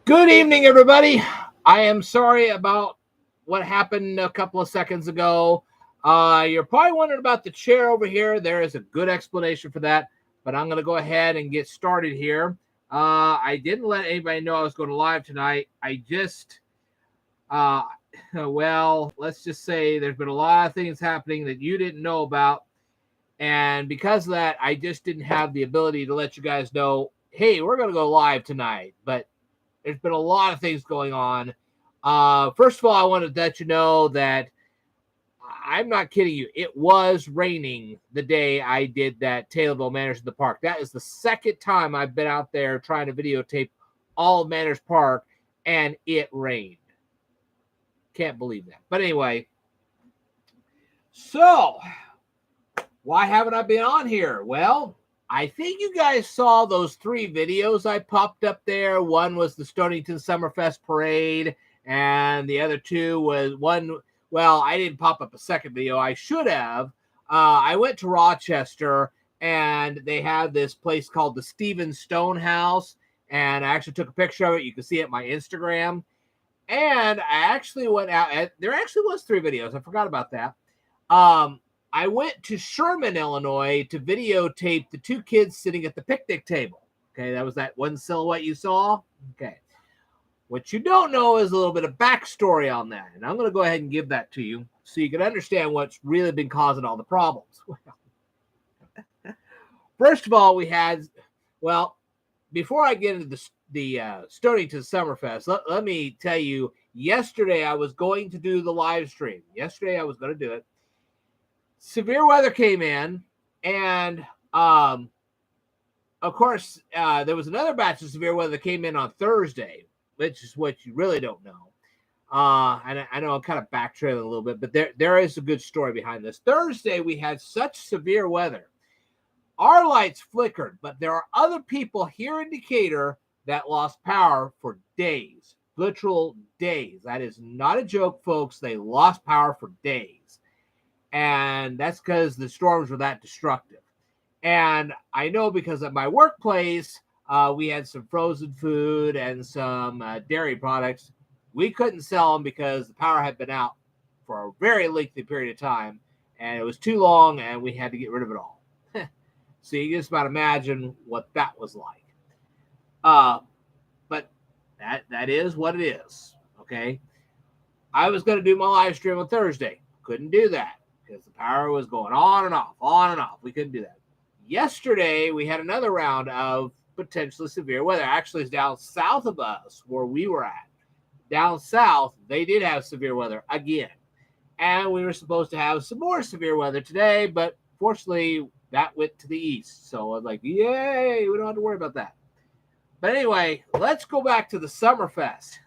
Good evening, everybody. I am sorry about what happened a couple of seconds ago. You're probably wondering about the chair over here. There is a good explanation for that, but I'm going to go ahead and get started here. I didn't let anybody know I was going to live tonight. Uh, well, let's just say there's been a lot of things happening that you didn't know about. And because of that, I just didn't have the ability to let you guys know, hey, we're going to go live tonight. But there's been a lot of things going on. First of all, I want to let you know that I'm not kidding you. It was raining the day I did that Taylorville Manners in the Park. That is the second time I've been out there trying to videotape all of Manners Park, and it rained. Can't believe that. But anyway, so why haven't I been on here? Well, I think you guys saw those 3 videos I popped up there. One was the Stonington Summerfest Parade, and the other 2 was one. Well, I didn't pop up a second video. I should have. I went to Rochester, and they have this place called the Stephen Stone House, and I actually took a picture of it. You can see it on my Instagram. And I actually went out, and there actually was 3 videos. I forgot about that. I went to Sherman, Illinois to videotape the 2 kids sitting at the picnic table. Okay, that was that one silhouette you saw. Okay. What you don't know is a little bit of backstory on that. And I'm going to go ahead and give that to you so you can understand what's really been causing all the problems. First of all, before I get into the Stonington Summerfest, let me tell you, yesterday I was going to do the live stream. Yesterday I was going to do it. Severe weather came in, and of course, there was another batch of severe weather that came in on Thursday, which is what you really don't know. And I know I'm kind of backtrailing a little bit, but there is a good story behind this. Thursday, we had such severe weather. Our lights flickered, but there are other people here in Decatur that lost power for days, literal days. That is not a joke, folks. They lost power for days. And that's because the storms were that destructive. And I know because at my workplace, we had some frozen food and some dairy products. We couldn't sell them because the power had been out for a very lengthy period of time, and it was too long, and we had to get rid of it all. So you can just about imagine what that was like. But that is what it is. Okay. I was going to do my live stream on Thursday. Couldn't do that because the power was going on and off, on and off. We couldn't do that. Yesterday, we had another round of potentially severe weather. Actually, it's down south of us where we were at. Down south, they did have severe weather again. And we were supposed to have some more severe weather today, but fortunately, that went to the east. So I was like, yay, we don't have to worry about that. But anyway, let's go back to the Summerfest.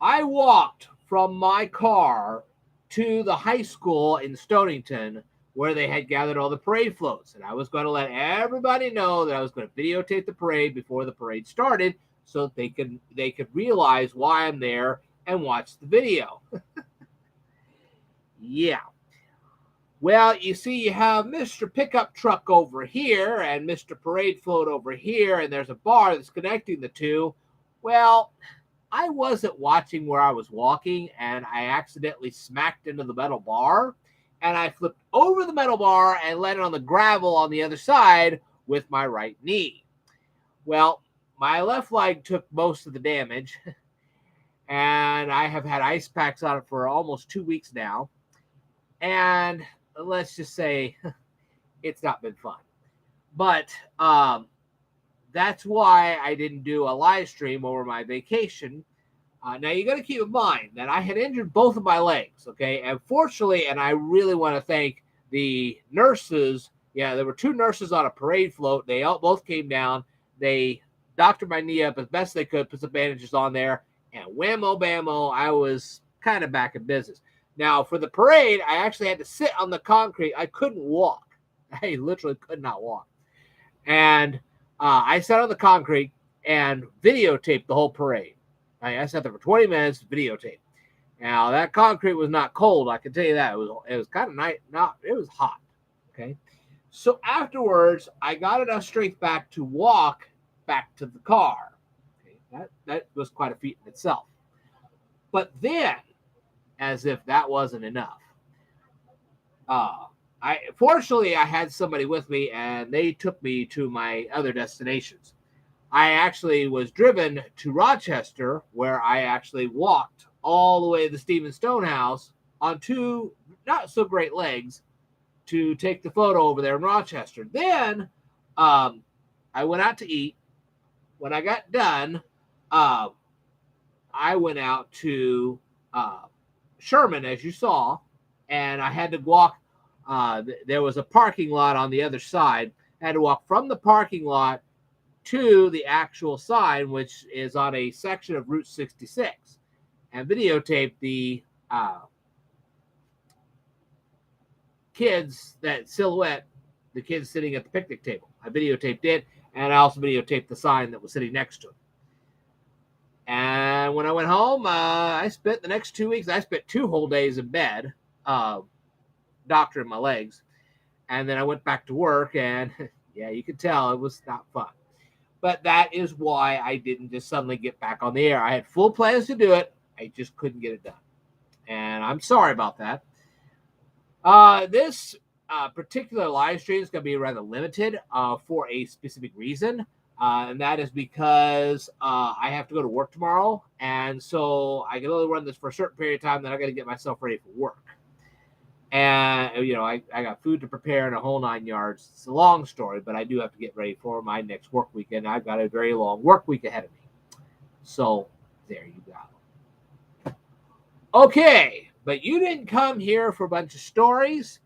I walked from my car to the high school in Stonington where they had gathered all the parade floats. And I was going to let everybody know that I was going to videotape the parade before the parade started so that they could realize why I'm there and watch the video. Yeah. Well, you see, you have Mr. Pickup Truck over here and Mr. Parade Float over here, and there's a bar that's connecting the two. Well, I wasn't watching where I was walking, and I accidentally smacked into the metal bar, and I flipped over the metal bar and landed on the gravel on the other side with my right knee. Well, my left leg took most of the damage, and I have had ice packs on it for almost 2 weeks now, and let's just say it's not been fun. But that's why I didn't do a live stream over my vacation. Now, you got to keep in mind that I had injured both of my legs, okay? And fortunately, and I really want to thank the nurses. Yeah, there were 2 nurses on a parade float. They both came down. They doctored my knee up as best they could, put some bandages on there, and whammo bammo, I was kind of back in business. Now, for the parade, I actually had to sit on the concrete. I couldn't walk. I literally could not walk. And I sat on the concrete and videotaped the whole parade. I sat there for 20 minutes, videotape. Now, that concrete was not cold. I can tell you that. It was kind of nice. It was hot. Okay. So afterwards, I got enough strength back to walk back to the car. Okay, that was quite a feat in itself. But then, as if that wasn't enough, fortunately I had somebody with me, and they took me to my other destinations. I actually was driven to Rochester, where I actually walked all the way to the Stephen Stone house on two not so great legs to take the photo over there in Rochester. Then I went out to eat. When I got done, I went out to Sherman, as you saw, and I had to walk. There was a parking lot on the other side. I had to walk from the parking lot to the actual sign, which is on a section of Route 66, and videotape the kids, that silhouette, the kids sitting at the picnic table. I videotaped it, and I also videotaped the sign that was sitting next to it. And when I went home, I spent the next 2 weeks, I spent 2 whole days in bed, doctoring my legs. And then I went back to work, and yeah, you could tell it was not fun. But that is why I didn't just suddenly get back on the air. I had full plans to do it. I just couldn't get it done. And I'm sorry about that. This particular live stream is going to be rather limited for a specific reason. And that is because I have to go to work tomorrow. And so I can only run this for a certain period of time. Then I got to get myself ready for work. And, you know, I got food to prepare and a whole 9 yards. It's a long story, but I do have to get ready for my next work weekend. I've got a very long work week ahead of me. So there you go. Okay, but you didn't come here for a bunch of stories.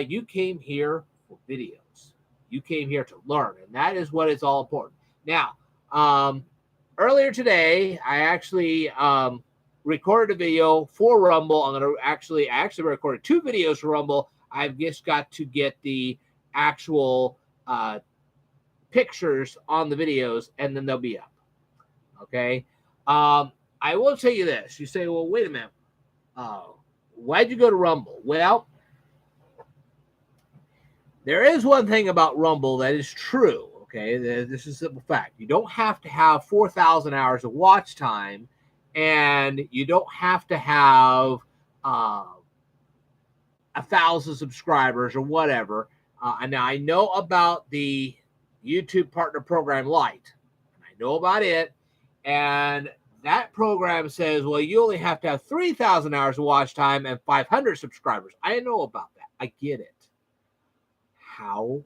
You came here for videos. You came here to learn, and that is what is all important. Now, earlier today, I actually recorded a video for Rumble. I actually recorded 2 videos for Rumble. I've just got to get the actual pictures on the videos, and then they'll be up. Okay. I will tell you this. You say, well, wait a minute. Why'd you go to Rumble? Well, there is one thing about Rumble that is true. Okay. This is a simple fact. You don't have to have 4,000 hours of watch time, and you don't have to have 1,000 subscribers or whatever. Now, I know about the YouTube Partner Program Lite. I know about it. And that program says, well, you only have to have 3,000 hours of watch time and 500 subscribers. I know about that. I get it. However,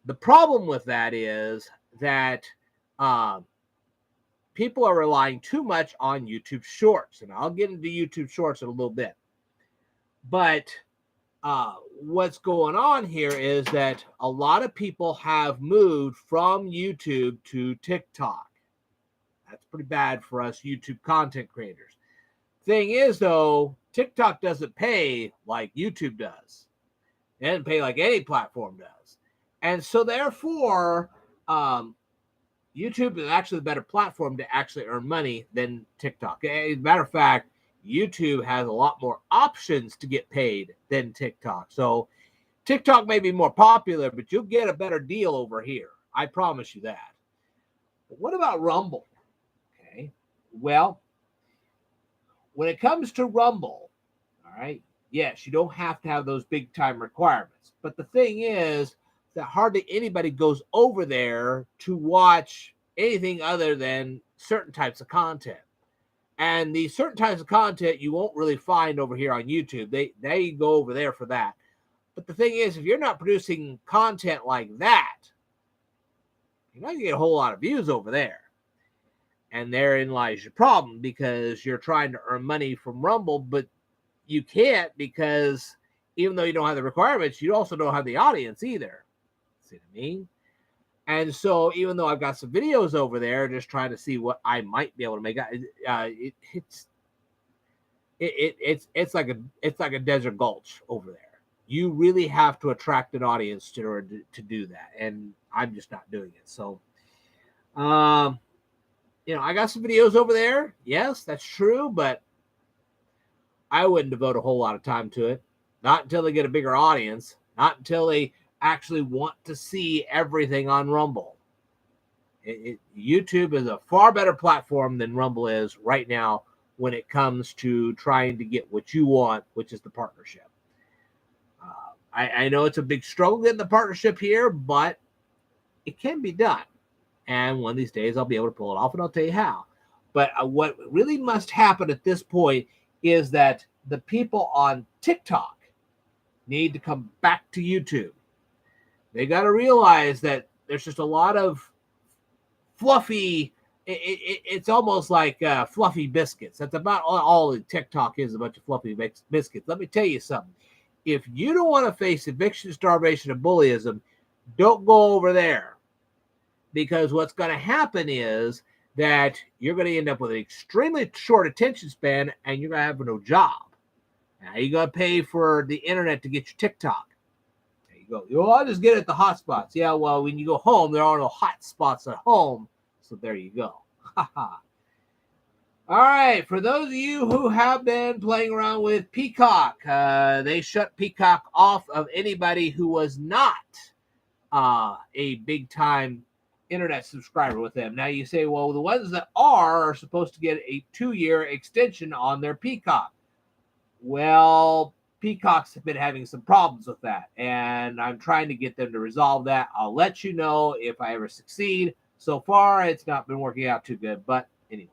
the problem with that is that people are relying too much on YouTube Shorts. And I'll get into YouTube Shorts in a little bit. But what's going on here is that a lot of people have moved from YouTube to TikTok. That's pretty bad for us YouTube content creators. Thing is, though, TikTok doesn't pay like YouTube does. It doesn't pay like any platform does. And so, therefore, YouTube is actually the better platform to actually earn money than TikTok. As a matter of fact, YouTube has a lot more options to get paid than TikTok. So TikTok may be more popular, but you'll get a better deal over here. I promise you that. But what about Rumble? Okay. Well, when it comes to Rumble, all right, yes, you don't have to have those big time requirements. But the thing is that hardly anybody goes over there to watch anything other than certain types of content. And these certain types of content you won't really find over here on YouTube. They go over there for that. But the thing is, if you're not producing content like that, you're not going to get a whole lot of views over there. And therein lies your problem, because you're trying to earn money from Rumble, but you can't, because even though you don't have the requirements, you also don't have the audience either. See what I mean? And so, even though I've got some videos over there, just trying to see what I might be able to make, it's like a desert gulch over there. You really have to attract an audience to do that, and I'm just not doing it. So, I got some videos over there. Yes, that's true, but I wouldn't devote a whole lot of time to it. Not until they get a bigger audience. not until they actually want to see everything on Rumble. YouTube is a far better platform than Rumble is right now when it comes to trying to get what you want, which is the partnership. I know it's a big struggle getting the partnership here, but it can be done. And one of these days I'll be able to pull it off, and I'll tell you how. But what really must happen at this point is that the people on TikTok need to come back to YouTube. They got to realize that there's just a lot of fluffy, it's almost like fluffy biscuits. That's about all TikTok is, a bunch of fluffy biscuits. Let me tell you something. If you don't want to face eviction, starvation, and bullyism, don't go over there. Because what's going to happen is that you're going to end up with an extremely short attention span, and you're going to have no job. Now you're going to pay for the internet to get your TikTok. There you go. Well, I'll just get it at the hot spots. Yeah, well, when you go home, there are no hot spots at home. So there you go. All right. For those of you who have been playing around with Peacock, they shut Peacock off of anybody who was not a big-time internet subscriber with them. Now you say, well, the ones that are supposed to get a 2-year extension on their Peacock. Well, Peacocks have been having some problems with that, and I'm trying to get them to resolve that. I'll let you know if I ever succeed. So far, it's not been working out too good, but anyway.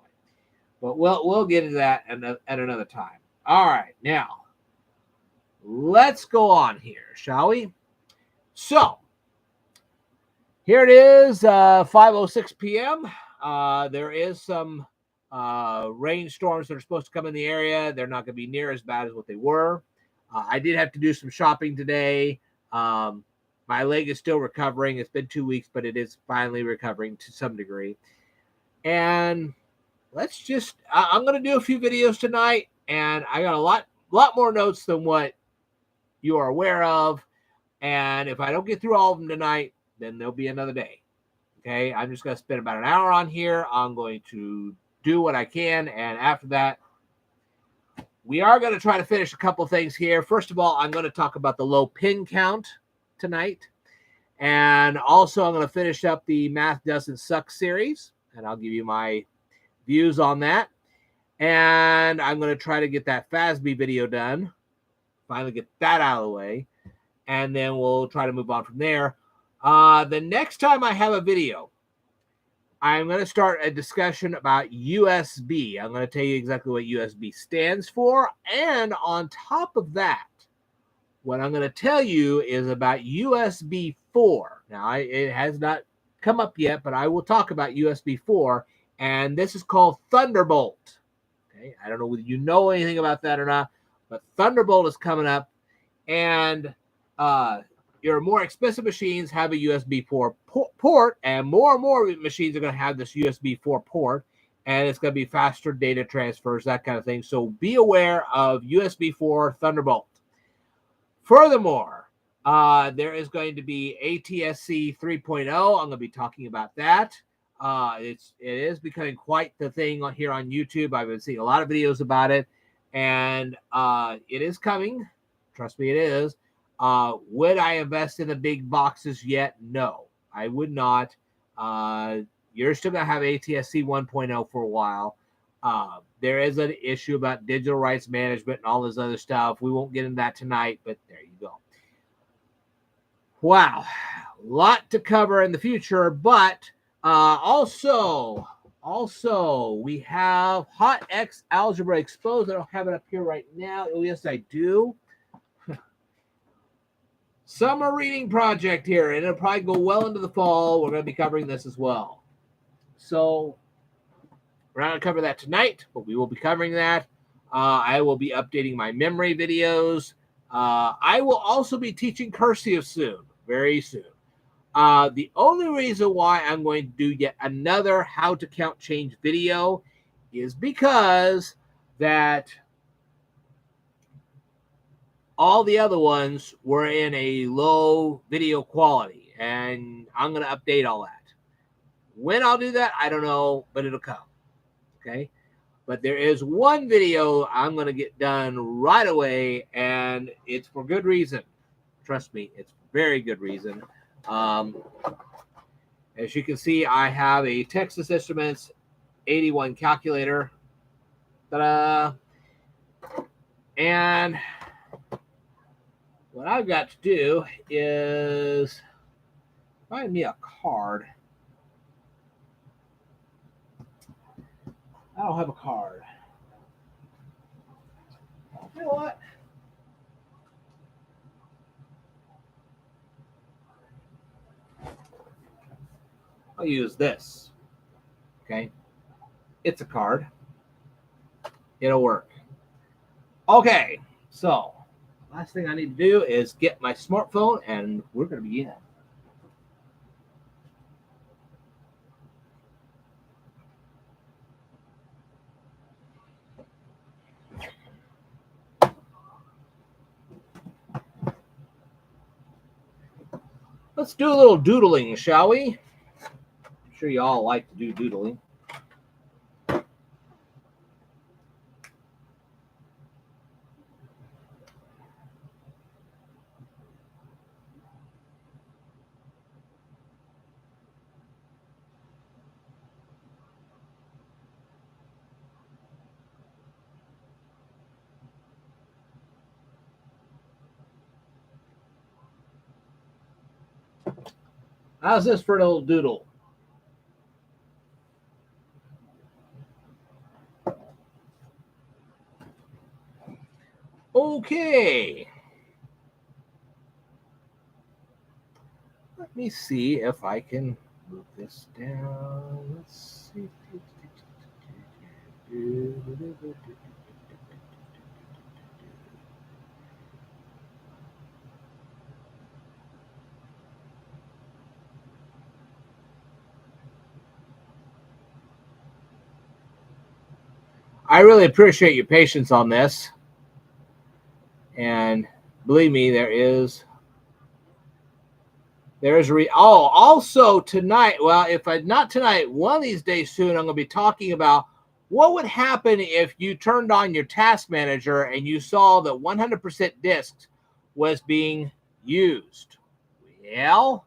But we'll get into that at another time. All right, now let's go on here, shall we? So here it is, 5:06 p.m. There is some rainstorms that are supposed to come in the area. They're not going to be near as bad as what they were. I did have to do some shopping today. My leg is still recovering. It's been 2 weeks, but it is finally recovering to some degree. And let's just, I'm going to do a few videos tonight, and I got a lot more notes than what you are aware of. And if I don't get through all of them tonight, then there'll be another day. Okay, I'm just going to spend about an hour on here. I'm going to do what I can, and after that, we are going to try to finish a couple things here. First of all, I'm going to talk about the low pin count tonight, and also I'm going to finish up the Math Doesn't Suck series, and I'll give you my views on that. And I'm going to try to get that FASB video done, finally get that out of the way, and then we'll try to move on from there. The next time I have a video, I'm going to start a discussion about USB. I'm going to tell you exactly what USB stands for. And on top of that, what I'm going to tell you is about USB 4. Now, it has not come up yet, but I will talk about USB 4. And this is called Thunderbolt. Okay, I don't know whether you know anything about that or not, but Thunderbolt is coming up. And your more expensive machines have a USB 4 port, and more machines are going to have this USB 4 port, and it's going to be faster data transfers, that kind of thing. So be aware of USB 4 Thunderbolt. Furthermore, there is going to be ATSC 3.0. I'm going to be talking about that. It is becoming quite the thing here on YouTube. I've been seeing a lot of videos about it, and it is coming. Trust me, it is. Would I invest in the big boxes yet? No, I would not. You're still going to have ATSC 1.0 for a while. There is an issue about digital rights management and all this other stuff. We won't get into that tonight, but there you go. Wow, a lot to cover in the future, but also we have Hot X Algebra Exposed. I don't have it up here right now. Oh, yes, I do. Summer reading project here, and it'll probably go well into the fall. We're going to be covering this as well. So we're not going to cover that tonight, but we will be covering that. I will be updating my memory videos. I will also be teaching Cursive soon, very soon. The only reason why I'm going to do yet another how to count change video is because that all the other ones were in a low video quality, and I'm going to update all that. When I'll do that, I don't know, but it'll come. Okay? But there is one video I'm going to get done right away, and it's for good reason. Trust me, it's very good reason. As you can see, I have a Texas Instruments 81 calculator. Ta-da! And what I've got to do is find me a card. I don't have a card. You know what? I'll use this. Okay. It's a card. It'll work. Okay. So, last thing I need to do is get my smartphone, and we're going to begin. Let's do a little doodling, shall we? I'm sure you all like to do doodling. How's this for an old doodle? Okay. Let me see if I can move this down. Let's see. I really appreciate your patience on this. And believe me, there is also tonight, well, if I not tonight, one of these days soon, I'm going to be talking about what would happen if you turned on your task manager and you saw that 100% disks was being used. Well,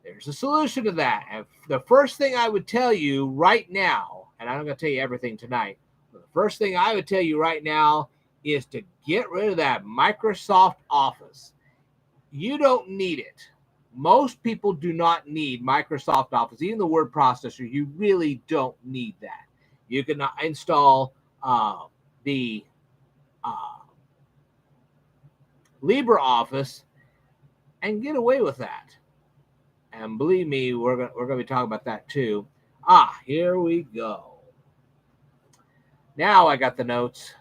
there's a solution to that. And the first thing I would tell you right now, and I'm not going to tell you everything tonight, but the first thing I would tell you right now is to get rid of that Microsoft Office. You don't need it. Most people do not need Microsoft Office, even the word processor. You really don't need that. You can install the LibreOffice and get away with that. And believe me, we're going to be talking about that too. Here we go. Now I got the notes.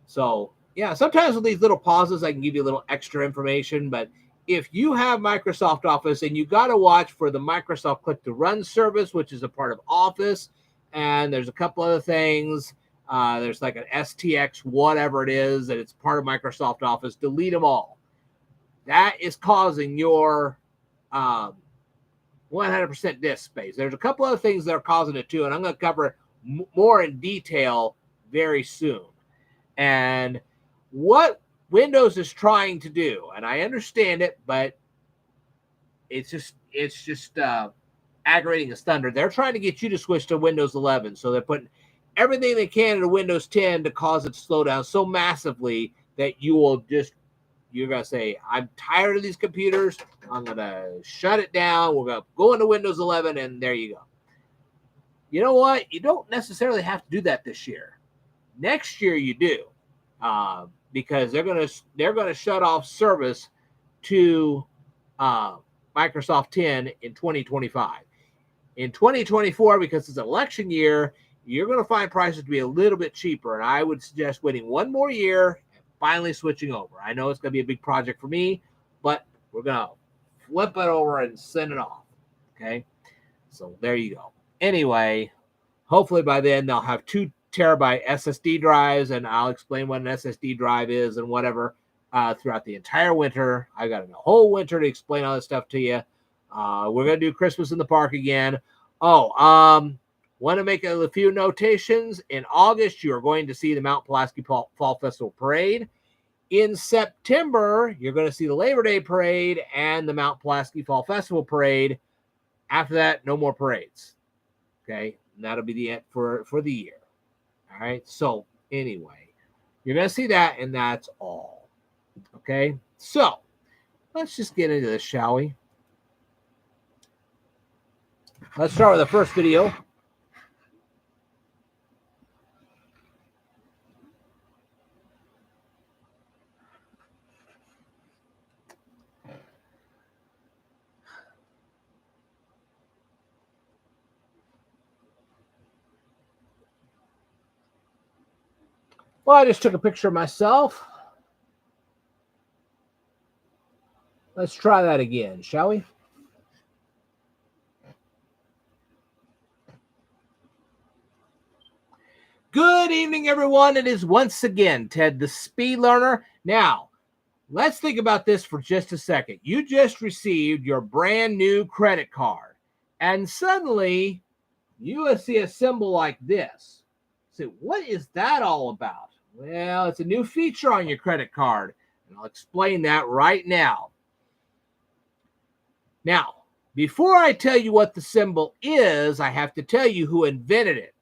So, yeah, sometimes with these little pauses, I can give you a little extra information. But if you have Microsoft Office, and you got to watch for the Microsoft Click to Run service, which is a part of Office, and there's a couple other things. There's like an STX, whatever it is, that it's part of Microsoft Office. Delete them all. That is causing your 100% disk space. There's a couple other things that are causing it too, and I'm going to cover more in detail very soon. And what Windows is trying to do, and I understand it, but it's just aggravating as thunder. They're trying to get you to switch to Windows 11, so they're putting everything they can into Windows 10 to cause it to slow down so massively that you're going to say, I'm tired of these computers. I'm going to shut it down. We're going to go into Windows 11, and there you go. You know what? You don't necessarily have to do that this year. Next year you do, because they're going to shut off service to Microsoft 10 in 2025. In 2024, because it's an election year, you're going to find prices to be a little bit cheaper, and I would suggest waiting one more year and finally switching over. I know it's going to be a big project for me, but we're going to flip it over and send it off. Okay, so there you go. Anyway, hopefully by then they'll have 2 terabyte SSD drives, and I'll explain what an SSD drive is and whatever throughout the entire winter. I got a whole winter to explain all this stuff to you. We're going to do Christmas in the Park again. Want to make a few notations. In August, you are going to see the Mount Pulaski Fall Festival Parade. In September, you're going to see the Labor Day Parade and the Mount Pulaski Fall Festival Parade. After that, no more parades. Okay, and that'll be the end for the year. All right, so anyway, you're going to see that, and that's all. Okay, so let's just get into this, shall we? Let's start with the first video. Well, I just took a picture of myself. Let's try that again, shall we? Good evening, everyone. It is once again Ted the Speed Learner. Now, let's think about this for just a second. You just received your brand new credit card, and suddenly you see a symbol like this. So, what is that all about? Well, it's a new feature on your credit card, and I'll explain that right now. Now, before I tell you what the symbol is, I have to tell you who invented it.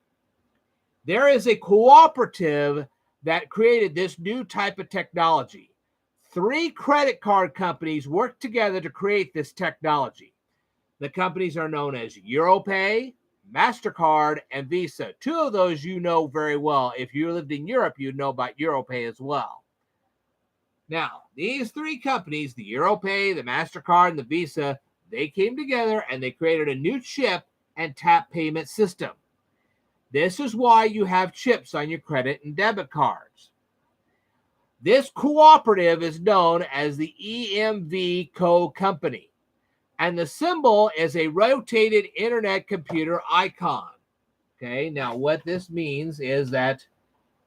There is a cooperative that created this new type of technology. 3 credit card companies worked together to create this technology. The companies are known as Europay, MasterCard, and Visa. 2 of those you know very well. If you lived in Europe, you'd know about Europay as well. Now, these 3 companies, the Europay, the MasterCard, and the Visa, they came together and they created a new chip and tap payment system. This is why you have chips on your credit and debit cards. This cooperative is known as the EMV Co. Company, and the symbol is a rotated internet computer icon. Okay, now what this means is that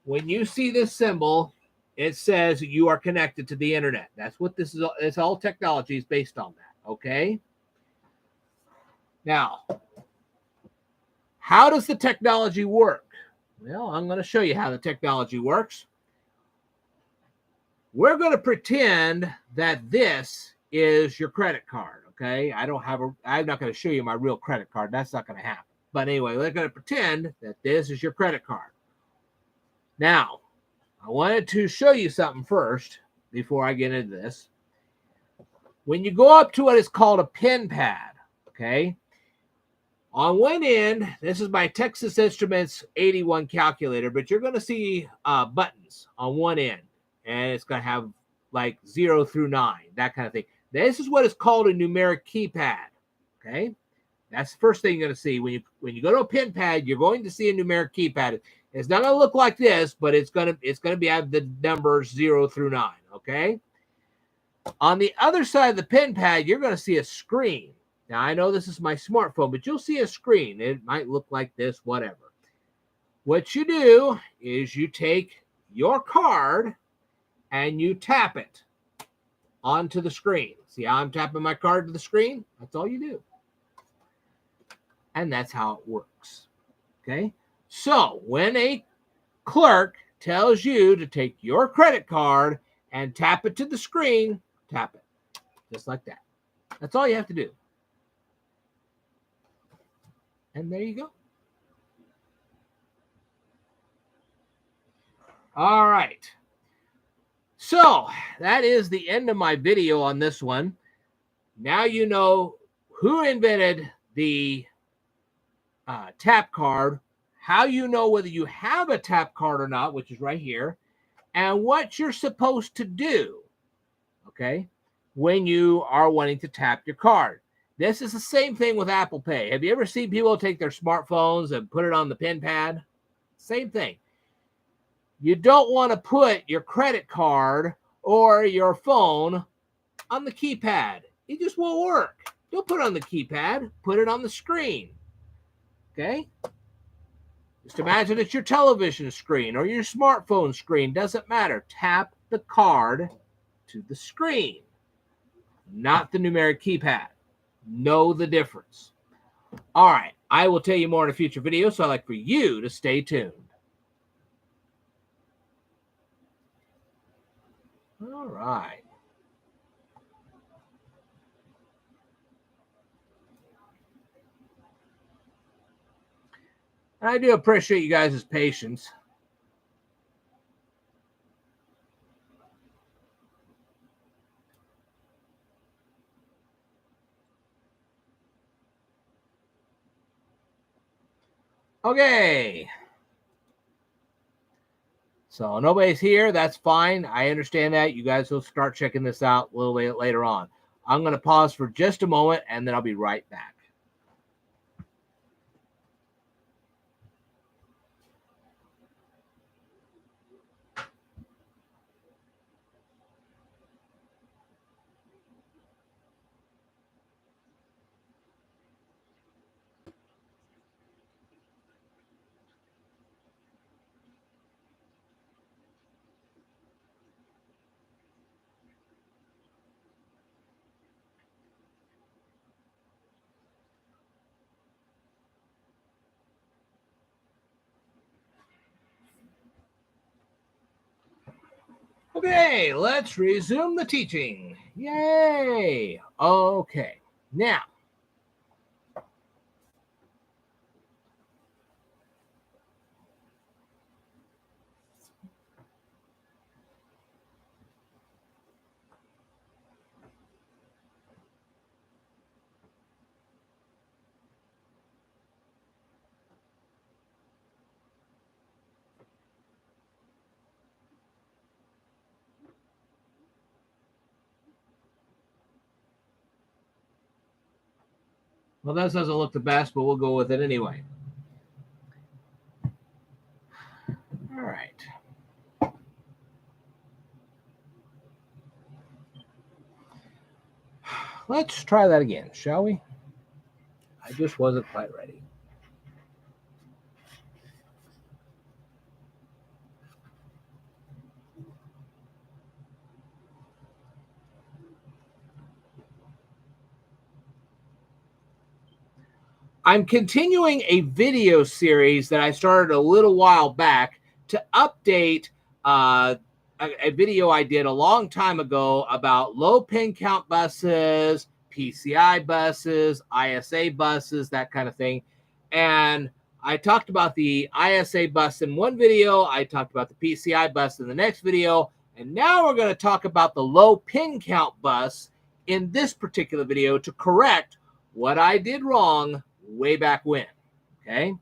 when you see this symbol, it says you are connected to the internet. That's what this is. It's all technology is based on that. Okay. Now, how does the technology work? Well, I'm going to show you how the technology works. We're going to pretend that this is your credit card, okay? I'm not going to show you my real credit card. That's not going to happen. But anyway, we're going to pretend that this is your credit card. Now, I wanted to show you something first before I get into this. When you go up to what is called a pen pad, okay? On one end, this is my Texas Instruments 81 calculator, but you're going to see buttons on one end, and it's going to have like 0 through 9, that kind of thing. This is what is called a numeric keypad, okay? That's the first thing you're going to see. When you go to a pen pad, you're going to see a numeric keypad. It's not going to look like this, but it's going to be have the numbers 0 through 9, okay? On the other side of the pen pad, you're going to see a screen. Now, I know this is my smartphone, but you'll see a screen. It might look like this, whatever. What you do is you take your card and you tap it onto the screen. See how I'm tapping my card to the screen? That's all you do. And that's how it works. Okay? So, when a clerk tells you to take your credit card and tap it to the screen, tap it. Just like that. That's all you have to do. And there you go. All right. So that is the end of my video on this one. Now you know who invented the tap card, how you know whether you have a tap card or not, which is right here, and what you're supposed to do, okay, when you are wanting to tap your card. This is the same thing with Apple Pay. Have you ever seen people take their smartphones and put it on the pen pad? Same thing. You don't want to put your credit card or your phone on the keypad. It just won't work. Don't put it on the keypad. Put it on the screen. Okay? Just imagine it's your television screen or your smartphone screen. Doesn't matter. Tap the card to the screen, not the numeric keypad. Know the difference. All right. I will tell you more in a future video, so I'd like for you to stay tuned. All right. And I do appreciate you guys' patience. Okay. So nobody's here. That's fine. I understand that. You guys will start checking this out a little bit later on. I'm going to pause for just a moment and then I'll be right back. Okay, let's resume the teaching. Yay! Okay, now. Well, that doesn't look the best, but we'll go with it anyway. All right. Let's try that again, shall we? I just wasn't quite ready. I'm continuing a video series that I started a little while back to update a video I did a long time ago about low pin count buses, PCI buses, ISA buses, that kind of thing. And I talked about the ISA bus in one video. I talked about the PCI bus in the next video. And now we're going to talk about the low pin count bus in this particular video to correct what I did wrong way back when. Okay.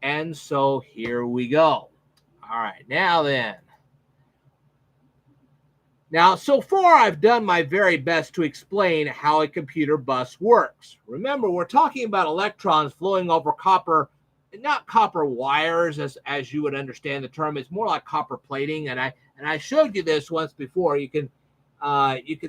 And so here we go. All right. Now then. Now, so far, I've done my very best to explain how a computer bus works. Remember, we're talking about electrons flowing over copper, not copper wires, as you would understand the term. It's more like copper plating. And I showed you this once before. You can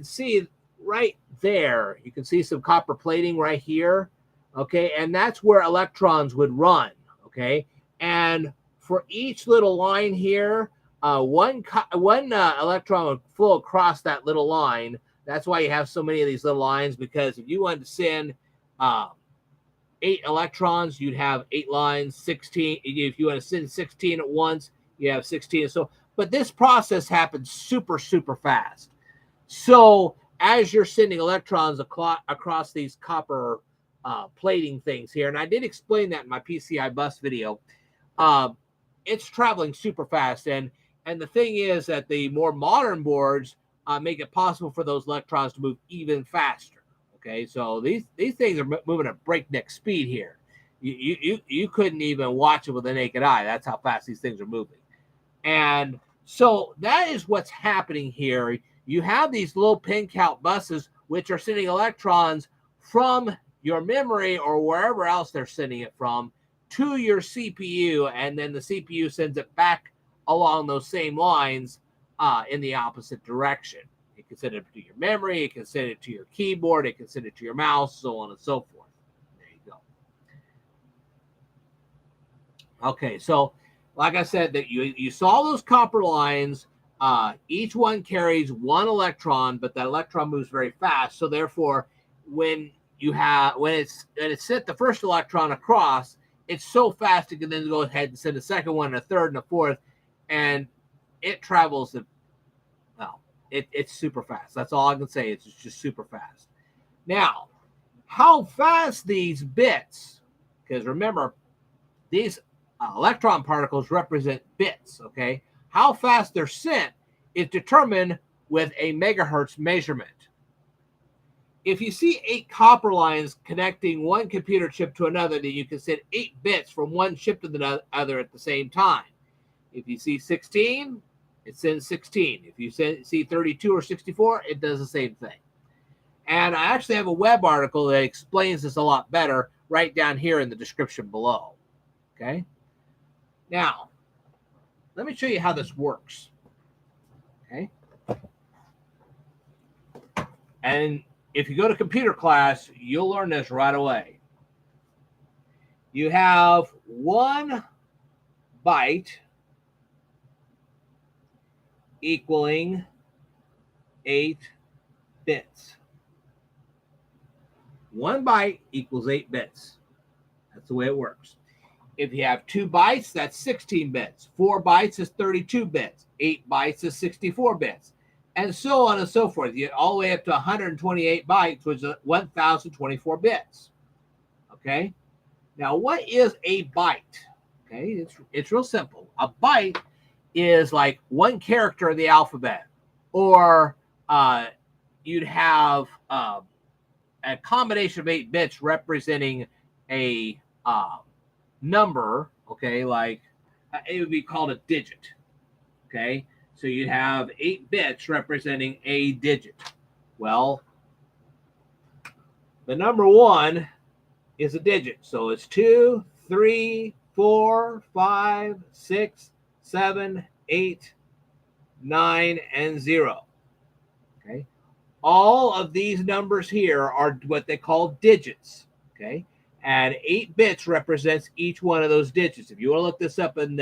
see right there. You can see some copper plating right here. Okay, and that's where electrons would run. Okay, and for each little line here, one electron would flow across that little line. That's why you have so many of these little lines, because if you wanted to send 8 electrons, you'd have 8 lines. 16. If you want to send 16 at once, you have 16. So, but this process happens super, super fast. So as you're sending electrons across these copper plating things here, and I did explain that in my PCI bus video, it's traveling super fast. And the thing is that the more modern boards make it possible for those electrons to move even faster. Okay, so these things are moving at breakneck speed here. You couldn't even watch it with the naked eye. That's how fast these things are moving. And so that is what's happening here. You have these low pin count buses, which are sending electrons from your memory or wherever else they're sending it from to your CPU, and then the CPU sends it back along those same lines in the opposite direction. It can send it to your memory, it can send it to your keyboard, it can send it to your mouse, so on and so forth. There you go. Okay, so like I said, that you saw those copper lines. Each one carries one electron, but that electron moves very fast. So therefore, when it's sent the first electron across, it's so fast it can then go ahead and send a second one, and a third, and a fourth, and it travels it's super fast. That's all I can say. It's just super fast. Now, how fast these bits, because remember, these electron particles represent bits, okay? How fast they're sent is determined with a megahertz measurement. If you see 8 copper lines connecting one computer chip to another, then you can send 8 bits from one chip to the other at the same time. If you see 16, it sends 16. If you see 32 or 64, it does the same thing. And I actually have a web article that explains this a lot better right down here in the description below. Okay? Now, let me show you how this works. Okay? And if you go to computer class, you'll learn this right away. You have 1 byte equaling 8 bits. 1 byte equals 8 bits. That's the way it works. If you have 2 bytes, that's 16 bits. 4 bytes is 32 bits. 8 bytes is 64 bits. And so on and so forth. You get all the way up to 128 bytes, which is 1,024 bits. Okay? Now, what is a byte? Okay, it's real simple. A byte is like 1 character of the alphabet. Or you'd have a combination of 8 bits representing a number, okay, like it would be called a digit, okay? So you'd have 8 bits representing a digit. Well, the number 1 is a digit. So it's 2, 3, 4, 5, 6, 7, 8, 9, and 0. Okay? All of these numbers here are what they call digits. Okay? And 8 bits represents each one of those digits. If you want to look this up in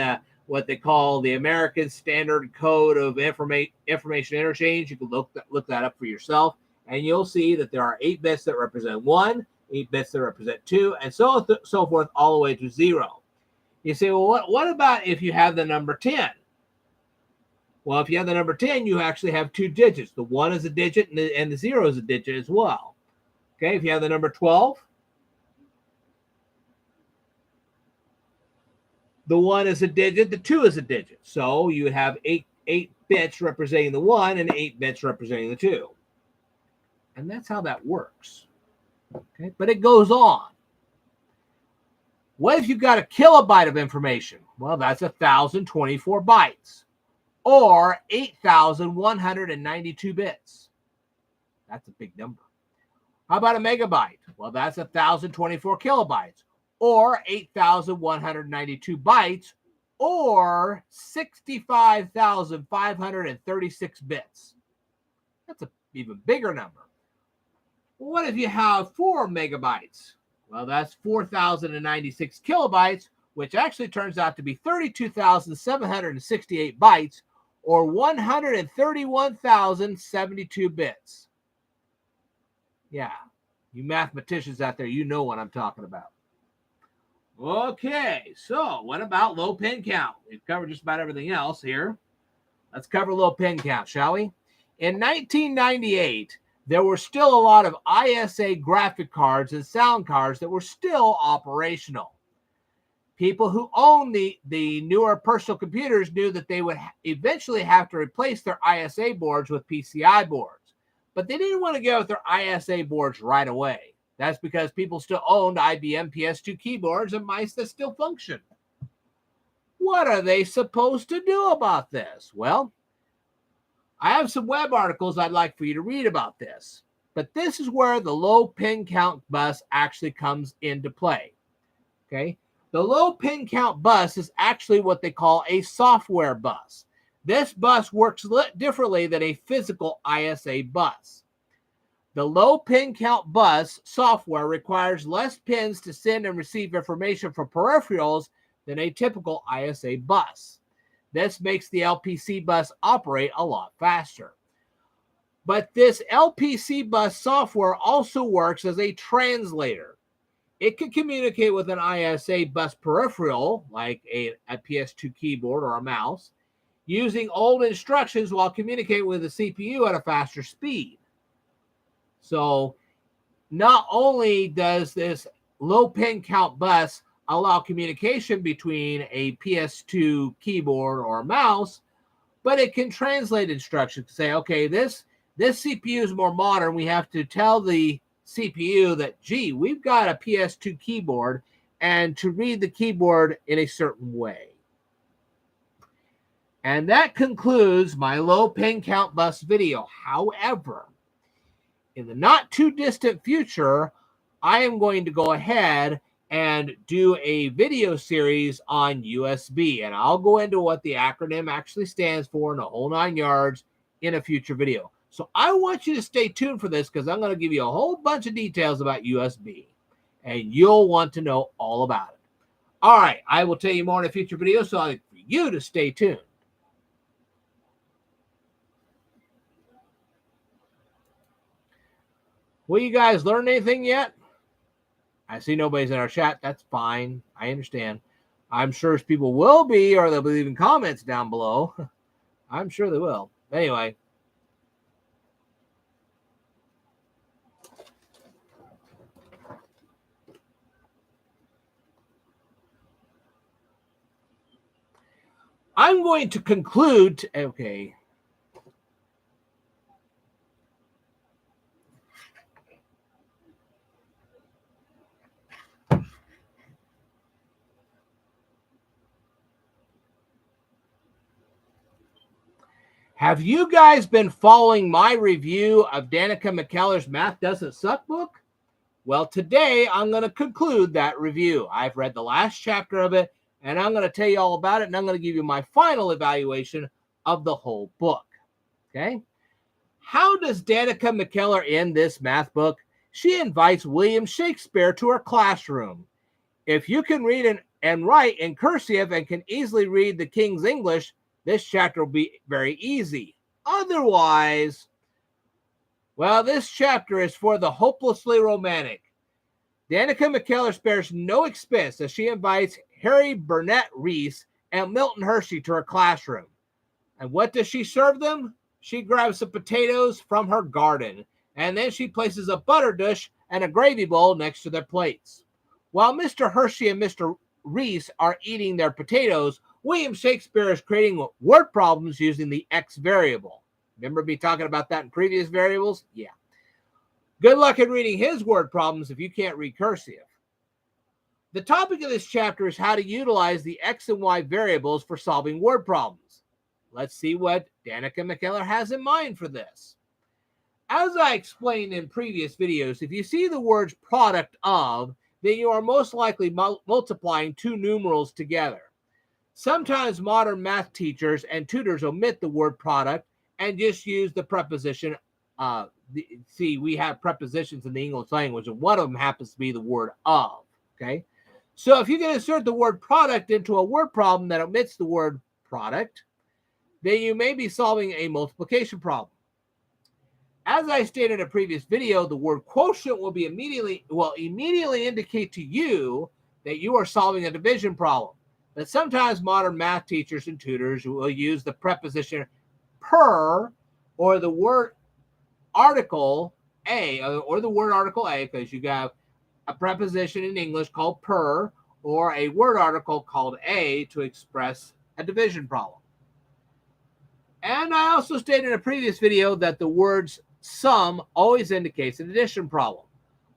what they call the American Standard Code of Information Interchange, you can look that up for yourself, and you'll see that there are 8 bits that represent 1, 8 bits that represent 2, and so forth, all the way to 0. You say, well, what about if you have the number 10? Well, if you have the number 10, you actually have 2 digits. The 1 is a digit, and the 0 is a digit as well. Okay, if you have the number 12, the 1 is a digit, the 2 is a digit. So you would have 8 bits representing the 1 and 8 bits representing the 2. And that's how that works. Okay, but it goes on. What if you've got a kilobyte of information? Well, that's 1,024 bytes, or 8,192 bits. That's a big number. How about a megabyte? Well, that's 1,024 kilobytes, or 8,192 bytes, or 65,536 bits. That's an even bigger number. Well, what if you have 4 megabytes? Well, that's 4,096 kilobytes, which actually turns out to be 32,768 bytes, or 131,072 bits. Yeah, you mathematicians out there, you know what I'm talking about. Okay, so what about low pin count? We've covered just about everything else here. Let's cover low pin count, shall we? In 1998, there were still a lot of ISA graphic cards and sound cards that were still operational. People who owned the newer personal computers knew that they would eventually have to replace their ISA boards with PCI boards, but they didn't want to go with their ISA boards right away. That's because people still owned IBM PS2 keyboards and mice that still function. What are they supposed to do about this? Well, I have some web articles I'd like for you to read about this, but this is where the low pin count bus actually comes into play. Okay, the low pin count bus is actually what they call a software bus. This bus works differently than a physical ISA bus. The low pin count bus software requires less pins to send and receive information from peripherals than a typical ISA bus. This makes the LPC bus operate a lot faster. But this LPC bus software also works as a translator. It can communicate with an ISA bus peripheral, like a PS2 keyboard or a mouse, using old instructions while communicating with the CPU at a faster speed. So not only does this low pin count bus allow communication between a PS2 keyboard or mouse, but it can translate instructions to say, okay, this CPU is more modern. We have to tell the CPU that, gee, we've got a PS2 keyboard, and to read the keyboard in a certain way. And that concludes my low pin count bus video. However, in the not too distant future, I am going to go ahead and do a video series on USB, and I'll go into what the acronym actually stands for in a whole 9 yards in a future video. So I want you to stay tuned for this, because I'm going to give you a whole bunch of details about USB, and you'll want to know all about it. All right, I will tell you more in a future video, so I'd like for you to stay tuned. Will you guys learn anything yet? I see nobody's in our chat. That's fine. I understand. I'm sure people will be, or they'll be leaving comments down below. I'm sure they will. Anyway. I'm going to conclude. Okay. Have you guys been following my review of Danica McKellar's Math Doesn't Suck book? Well, today I'm going to conclude that review. I've read the last chapter of it, and I'm going to tell you all about it, and I'm going to give you my final evaluation of the whole book. Okay? How does Danica McKellar end this math book? She invites William Shakespeare to her classroom. If you can read and write in cursive and can easily read the King's English, this chapter will be very easy. Otherwise, well, this chapter is for the hopelessly romantic. Danica McKellar spares no expense as she invites Harry Burnett Reese and Milton Hershey to her classroom. And what does she serve them? She grabs some potatoes from her garden, and then she places a butter dish and a gravy bowl next to their plates. While Mr. Hershey and Mr. Reese are eating their potatoes, William Shakespeare is creating word problems using the X variable. Remember me talking about that in previous variables? Yeah. Good luck in reading his word problems if you can't read cursive. The topic of this chapter is how to utilize the X and Y variables for solving word problems. Let's see what Danica McKellar has in mind for this. As I explained in previous videos, if you see the words product of, then you are most likely multiplying two numerals together. Sometimes modern math teachers and tutors omit the word product and just use the preposition. See, we have prepositions in the English language, and one of them happens to be the word of. Okay, so if you can insert the word product into a word problem that omits the word product, then you may be solving a multiplication problem. As I stated in a previous video, the word quotient will immediately indicate to you that you are solving a division problem. But sometimes modern math teachers and tutors will use the preposition per or the word article a, because you have a preposition in English called per or a word article called a to express a division problem. And I also stated in a previous video that the words sum always indicates an addition problem.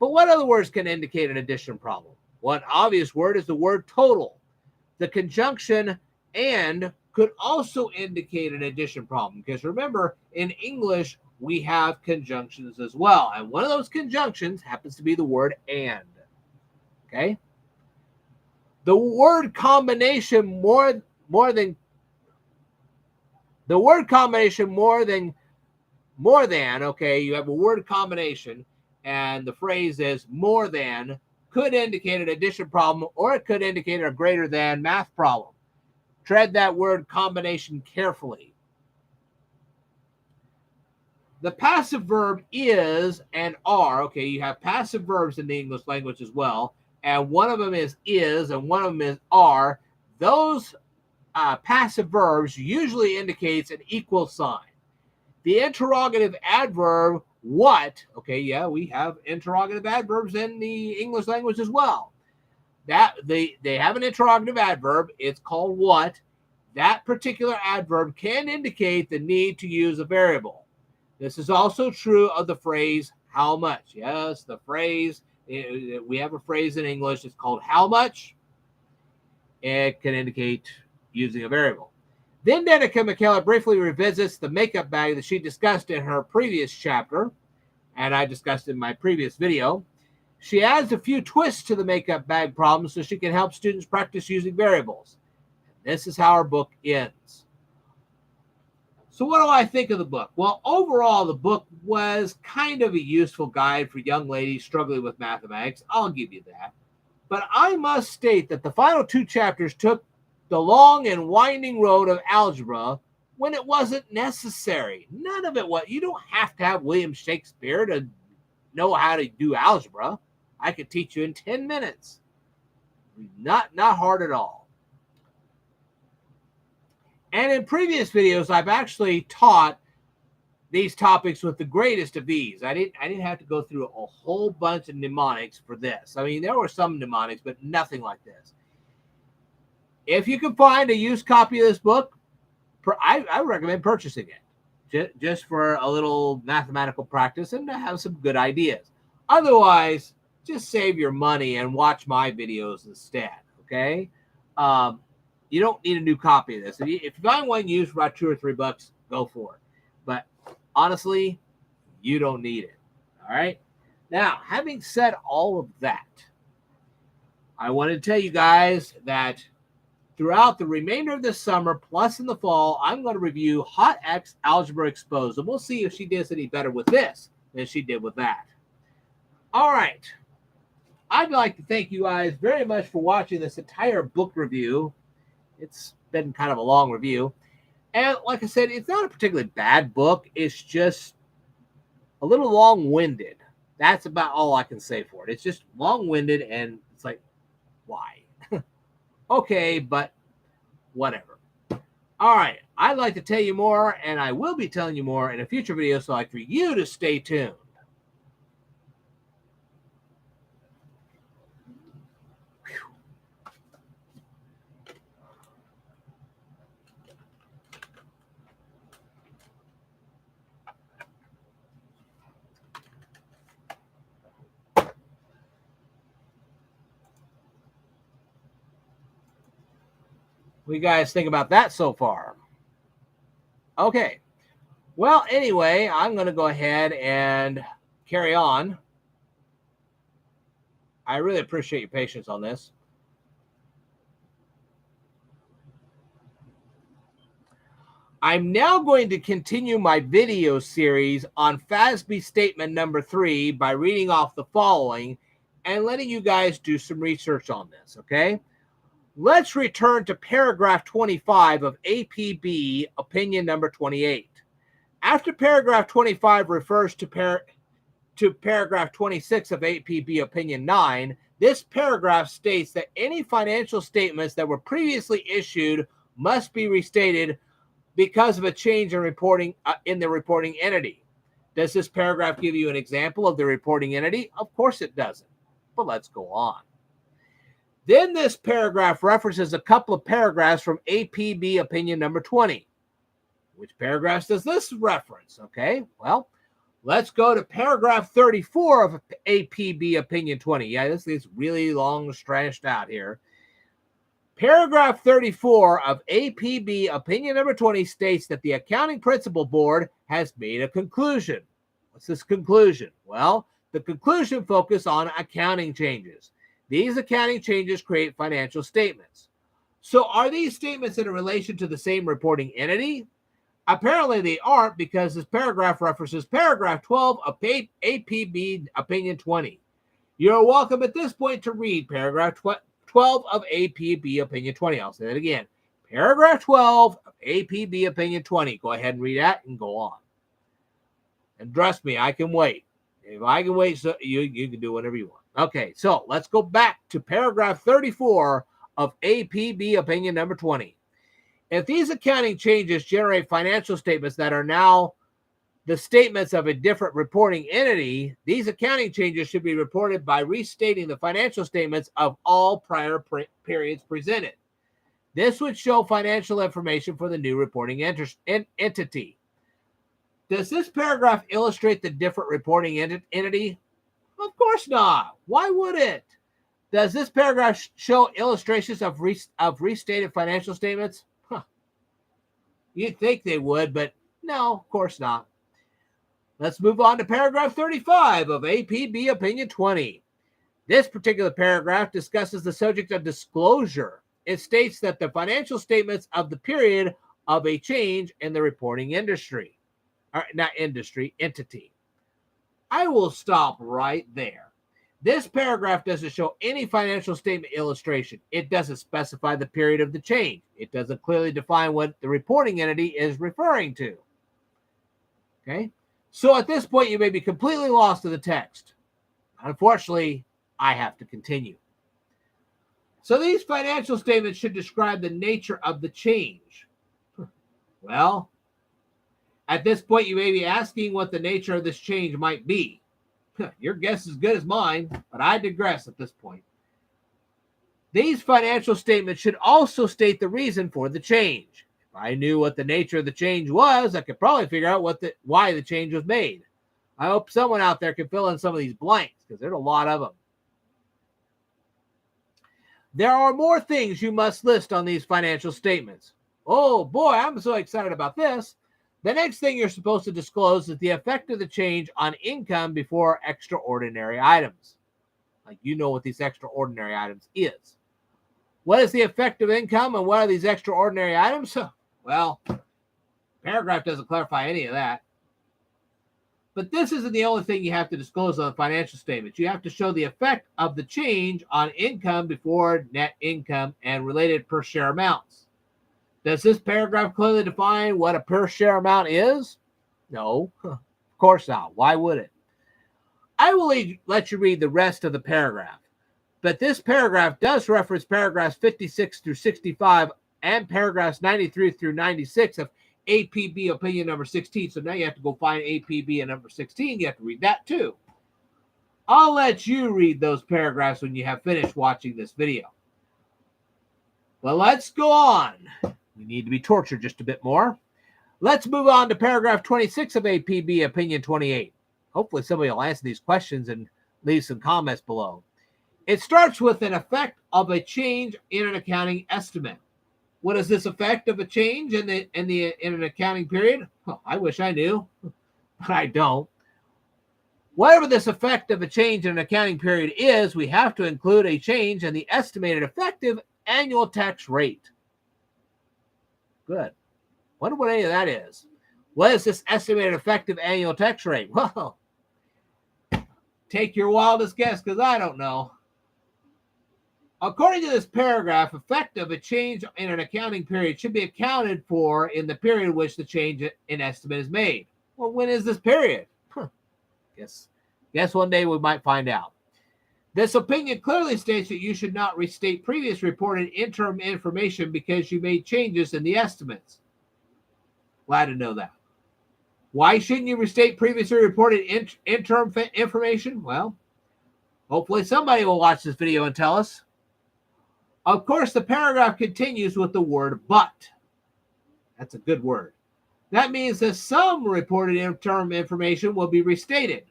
But what other words can indicate an addition problem? One obvious word is the word total. The conjunction and could also indicate an addition problem, because remember, in English, we have conjunctions as well. And one of those conjunctions happens to be the word and. Okay? The word combination more than, okay, you have a word combination, and the phrase is more than, could indicate an addition problem, or it could indicate a greater than math problem. Tread that word combination carefully. The passive verb is and are. Okay, you have passive verbs in the English language as well, and one of them is and one of them is are. Those passive verbs usually indicates an equal sign. The interrogative adverb what, okay, yeah, we have interrogative adverbs in the English language as well. That they have an interrogative adverb, it's called what. That particular adverb can indicate the need to use a variable. This is also true of the phrase how much. Yes, the phrase, we have a phrase in English, it's called how much. It can indicate using a variable. Then Danica McKellar briefly revisits the makeup bag that she discussed in her previous chapter, and I discussed in my previous video. She adds a few twists to the makeup bag problem so she can help students practice using variables. This is how our book ends. So what do I think of the book? Well, overall, the book was kind of a useful guide for young ladies struggling with mathematics. I'll give you that. But I must state that the final 2 chapters took the long and winding road of algebra when it wasn't necessary. None of it was. You don't have to have William Shakespeare to know how to do algebra. I could teach you in 10 minutes. Not hard at all. And in previous videos, I've actually taught these topics with the greatest of ease. I didn't have to go through a whole bunch of mnemonics for this. I mean, there were some mnemonics, but nothing like this. If you can find a used copy of this book, I recommend purchasing it just for a little mathematical practice and to have some good ideas. Otherwise, just save your money and watch my videos instead, okay? You don't need a new copy of this. If you find one used for about $2 or $3, go for it. But honestly, you don't need it, all right? Now, having said all of that, I want to tell you guys that throughout the remainder of this summer, plus in the fall, I'm going to review Hot X Algebra Exposed, and we'll see if she does any better with this than she did with that. All right. I'd like to thank you guys very much for watching this entire book review. It's been kind of a long review. And like I said, it's not a particularly bad book. It's just a little long-winded. That's about all I can say for it. It's just long-winded, and it's like, why? Okay, but whatever. All right, I'd like to tell you more, and I will be telling you more in a future video, so I'd like for you to stay tuned. What do you guys think about that so far? Okay. Well, anyway, I'm going to go ahead and carry on. I really appreciate your patience on this. I'm now going to continue my video series on FASB statement number 3 by reading off the following and letting you guys do some research on this, okay? Let's return to paragraph 25 of APB opinion number 28. After paragraph 25 refers to paragraph 26 of APB opinion 9, this paragraph states that any financial statements that were previously issued must be restated because of a change in reporting in the reporting entity. Does this paragraph give you an example of the reporting entity? Of course it doesn't, but let's go on. Then this paragraph references a couple of paragraphs from APB opinion number 20. Which paragraphs does this reference? Okay, well, let's go to paragraph 34 of APB opinion 20. Yeah, this is really long, stretched out here. Paragraph 34 of APB opinion number 20 states that the Accounting Principal Board has made a conclusion. What's this conclusion? Well, the conclusion focuses on accounting changes. These accounting changes create financial statements. So are these statements in relation to the same reporting entity? Apparently they aren't, because this paragraph references paragraph 12 of APB opinion 20. You're welcome at this point to read paragraph 12 of APB opinion 20. I'll say that again. Paragraph 12 of APB opinion 20. Go ahead and read that and go on. And trust me, I can wait. If I can wait, so you can do whatever you want. Okay, so let's go back to paragraph 34 of APB opinion number 20. If these accounting changes generate financial statements that are now the statements of a different reporting entity, these accounting changes should be reported by restating the financial statements of all prior periods presented. This would show financial information for the new reporting entity. Does this paragraph illustrate the different reporting entity? Of course not. Why would it? Does this paragraph show illustrations of restated financial statements? You'd think they would, but no, of course not. Let's move on to paragraph 35 of APB Opinion 20. This particular paragraph discusses the subject of disclosure. It states that the financial statements of the period of a change in the reporting entity. I will stop right there. This paragraph doesn't show any financial statement illustration. It doesn't specify the period of the change. It doesn't clearly define what the reporting entity is referring to. Okay? So at this point, you may be completely lost in the text. Unfortunately, I have to continue. So these financial statements should describe the nature of the change. Well, at this point, you may be asking what the nature of this change might be. Your guess is as good as mine, but I digress at this point. These financial statements should also state the reason for the change. If I knew what the nature of the change was, I could probably figure out why the change was made. I hope someone out there can fill in some of these blanks, because there's a lot of them. There are more things you must list on these financial statements. Oh boy, I'm so excited about this. The next thing you're supposed to disclose is the effect of the change on income before extraordinary items. Like, you know what these extraordinary items is. What is the effect of income and what are these extraordinary items? Well, paragraph doesn't clarify any of that. But this isn't the only thing you have to disclose on the financial statements. You have to show the effect of the change on income before net income and related per share amounts. Does this paragraph clearly define what a per share amount is? No, of course not. Why would it? I will let you read the rest of the paragraph. But this paragraph does reference paragraphs 56 through 65 and paragraphs 93 through 96 of APB opinion number 16. So now you have to go find APB and number 16. You have to read that too. I'll let you read those paragraphs when you have finished watching this video. Well, let's go on. We need to be tortured just a bit more. Let's move on to paragraph 26 of APB opinion 28. Hopefully somebody will answer these questions and leave some comments below. It starts with an effect of a change in an accounting estimate. What is this effect of a change in an accounting period? Well, I wish I knew, but I don't. Whatever this effect of a change in an accounting period is, we have to include a change in the estimated effective annual tax rate. Good. Wonder what any of that is. What is this estimated effective annual tax rate? Well, take your wildest guess, because I don't know. According to this paragraph, effect of a change in an accounting period should be accounted for in the period in which the change in estimate is made. Well, when is this period? Guess one day we might find out. This opinion clearly states that you should not restate previous reported interim information because you made changes in the estimates. Glad to know that. Why shouldn't you restate previously reported interim information? Well, hopefully somebody will watch this video and tell us. Of course, the paragraph continues with the word but. That's a good word. That means that some reported interim information will be restated.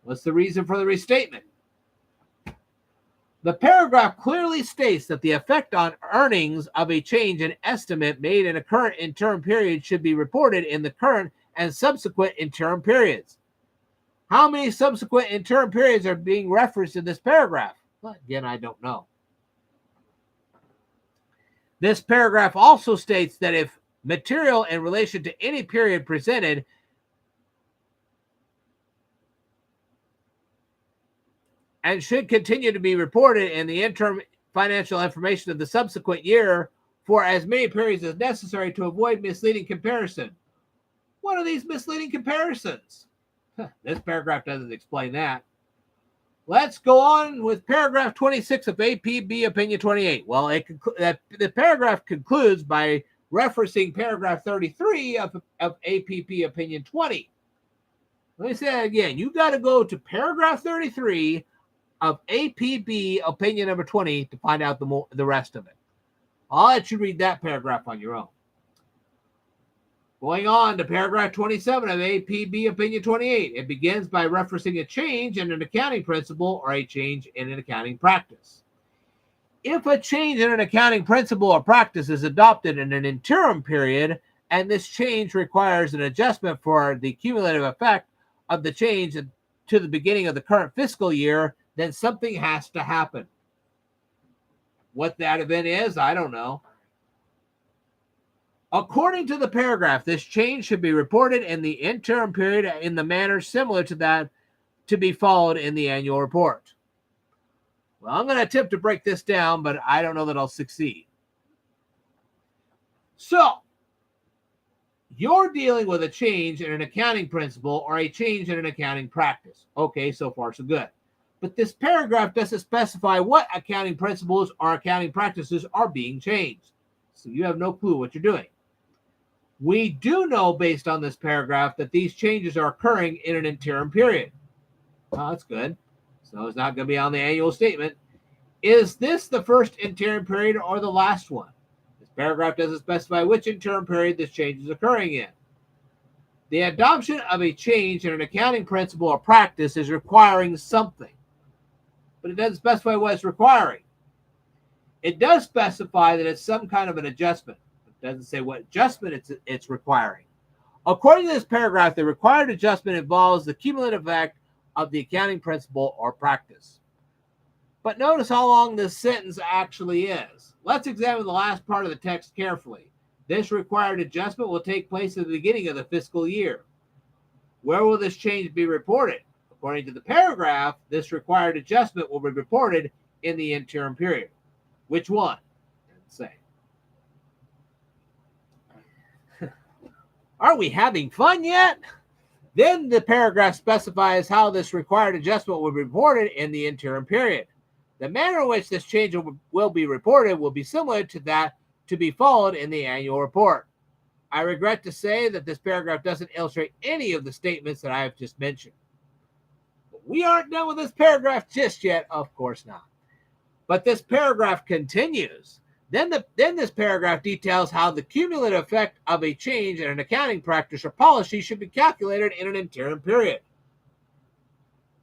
What's the reason for the restatement? The paragraph clearly states that the effect on earnings of a change in estimate made in a current interim period should be reported in the current and subsequent interim periods. How many subsequent interim periods are being referenced in this paragraph? Well, again, I don't know. This paragraph also states that if material in relation to any period presented and should continue to be reported in the interim financial information of the subsequent year for as many periods as necessary to avoid misleading comparison. What are these misleading comparisons? This paragraph doesn't explain that. Let's go on with paragraph 26 of APB opinion 28. Well, the paragraph concludes by referencing paragraph 33 of APP Opinion 20. Let me say that again. You got to go to paragraph 33 of APB Opinion number 20 to find out the rest of it. I'll let you read that paragraph on your own. Going on to paragraph 27 of APB Opinion 28. It begins by referencing a change in an accounting principle or a change in an accounting practice. If a change in an accounting principle or practice is adopted in an interim period, and this change requires an adjustment for the cumulative effect of the change to the beginning of the current fiscal year, then something has to happen. What that event is, I don't know. According to the paragraph, this change should be reported in the interim period in the manner similar to that to be followed in the annual report. Well, I'm going to attempt to break this down, but I don't know that I'll succeed. So, you're dealing with a change in an accounting principle or a change in an accounting practice. Okay, so far so good. But this paragraph doesn't specify what accounting principles or accounting practices are being changed. So you have no clue what you're doing. We do know based on this paragraph that these changes are occurring in an interim period. Oh, that's good. So it's not going to be on the annual statement. Is this the first interim period or the last one? This paragraph doesn't specify which interim period this change is occurring in. The adoption of a change in an accounting principle or practice is requiring something, but it doesn't specify what it's requiring. It does specify that it's some kind of an adjustment. It doesn't say what adjustment it's requiring. According to this paragraph, the required adjustment involves the cumulative effect of the accounting principle or practice. But notice how long this sentence actually is. Let's examine the last part of the text carefully. This required adjustment will take place at the beginning of the fiscal year. Where will this change be reported? According to the paragraph, this required adjustment will be reported in the interim period. Which one? Let's say. Are we having fun yet? Then the paragraph specifies how this required adjustment will be reported in the interim period. The manner in which this change will be reported will be similar to that to be followed in the annual report. I regret to say that this paragraph doesn't illustrate any of the statements that I have just mentioned. But we aren't done with this paragraph just yet, of course not. But this paragraph continues. Then this paragraph details how the cumulative effect of a change in an accounting practice or policy should be calculated in an interim period.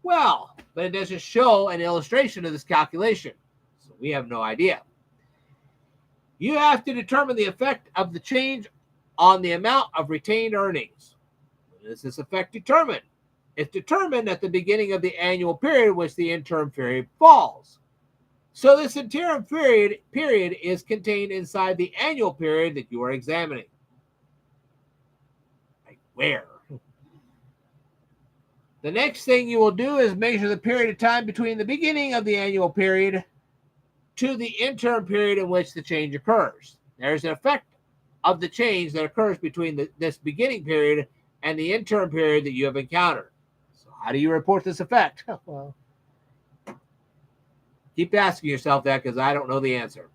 Well, but it doesn't show an illustration of this calculation, so we have no idea. You have to determine the effect of the change on the amount of retained earnings. When is this effect determined? It's determined at the beginning of the annual period in which the interim period falls. So this interim period is contained inside the annual period that you are examining. Like where? The next thing you will do is measure the period of time between the beginning of the annual period to the interim period in which the change occurs. There's an effect of the change that occurs between this beginning period and the interim period that you have encountered. So how do you report this effect? Well, keep asking yourself that because I don't know the answer.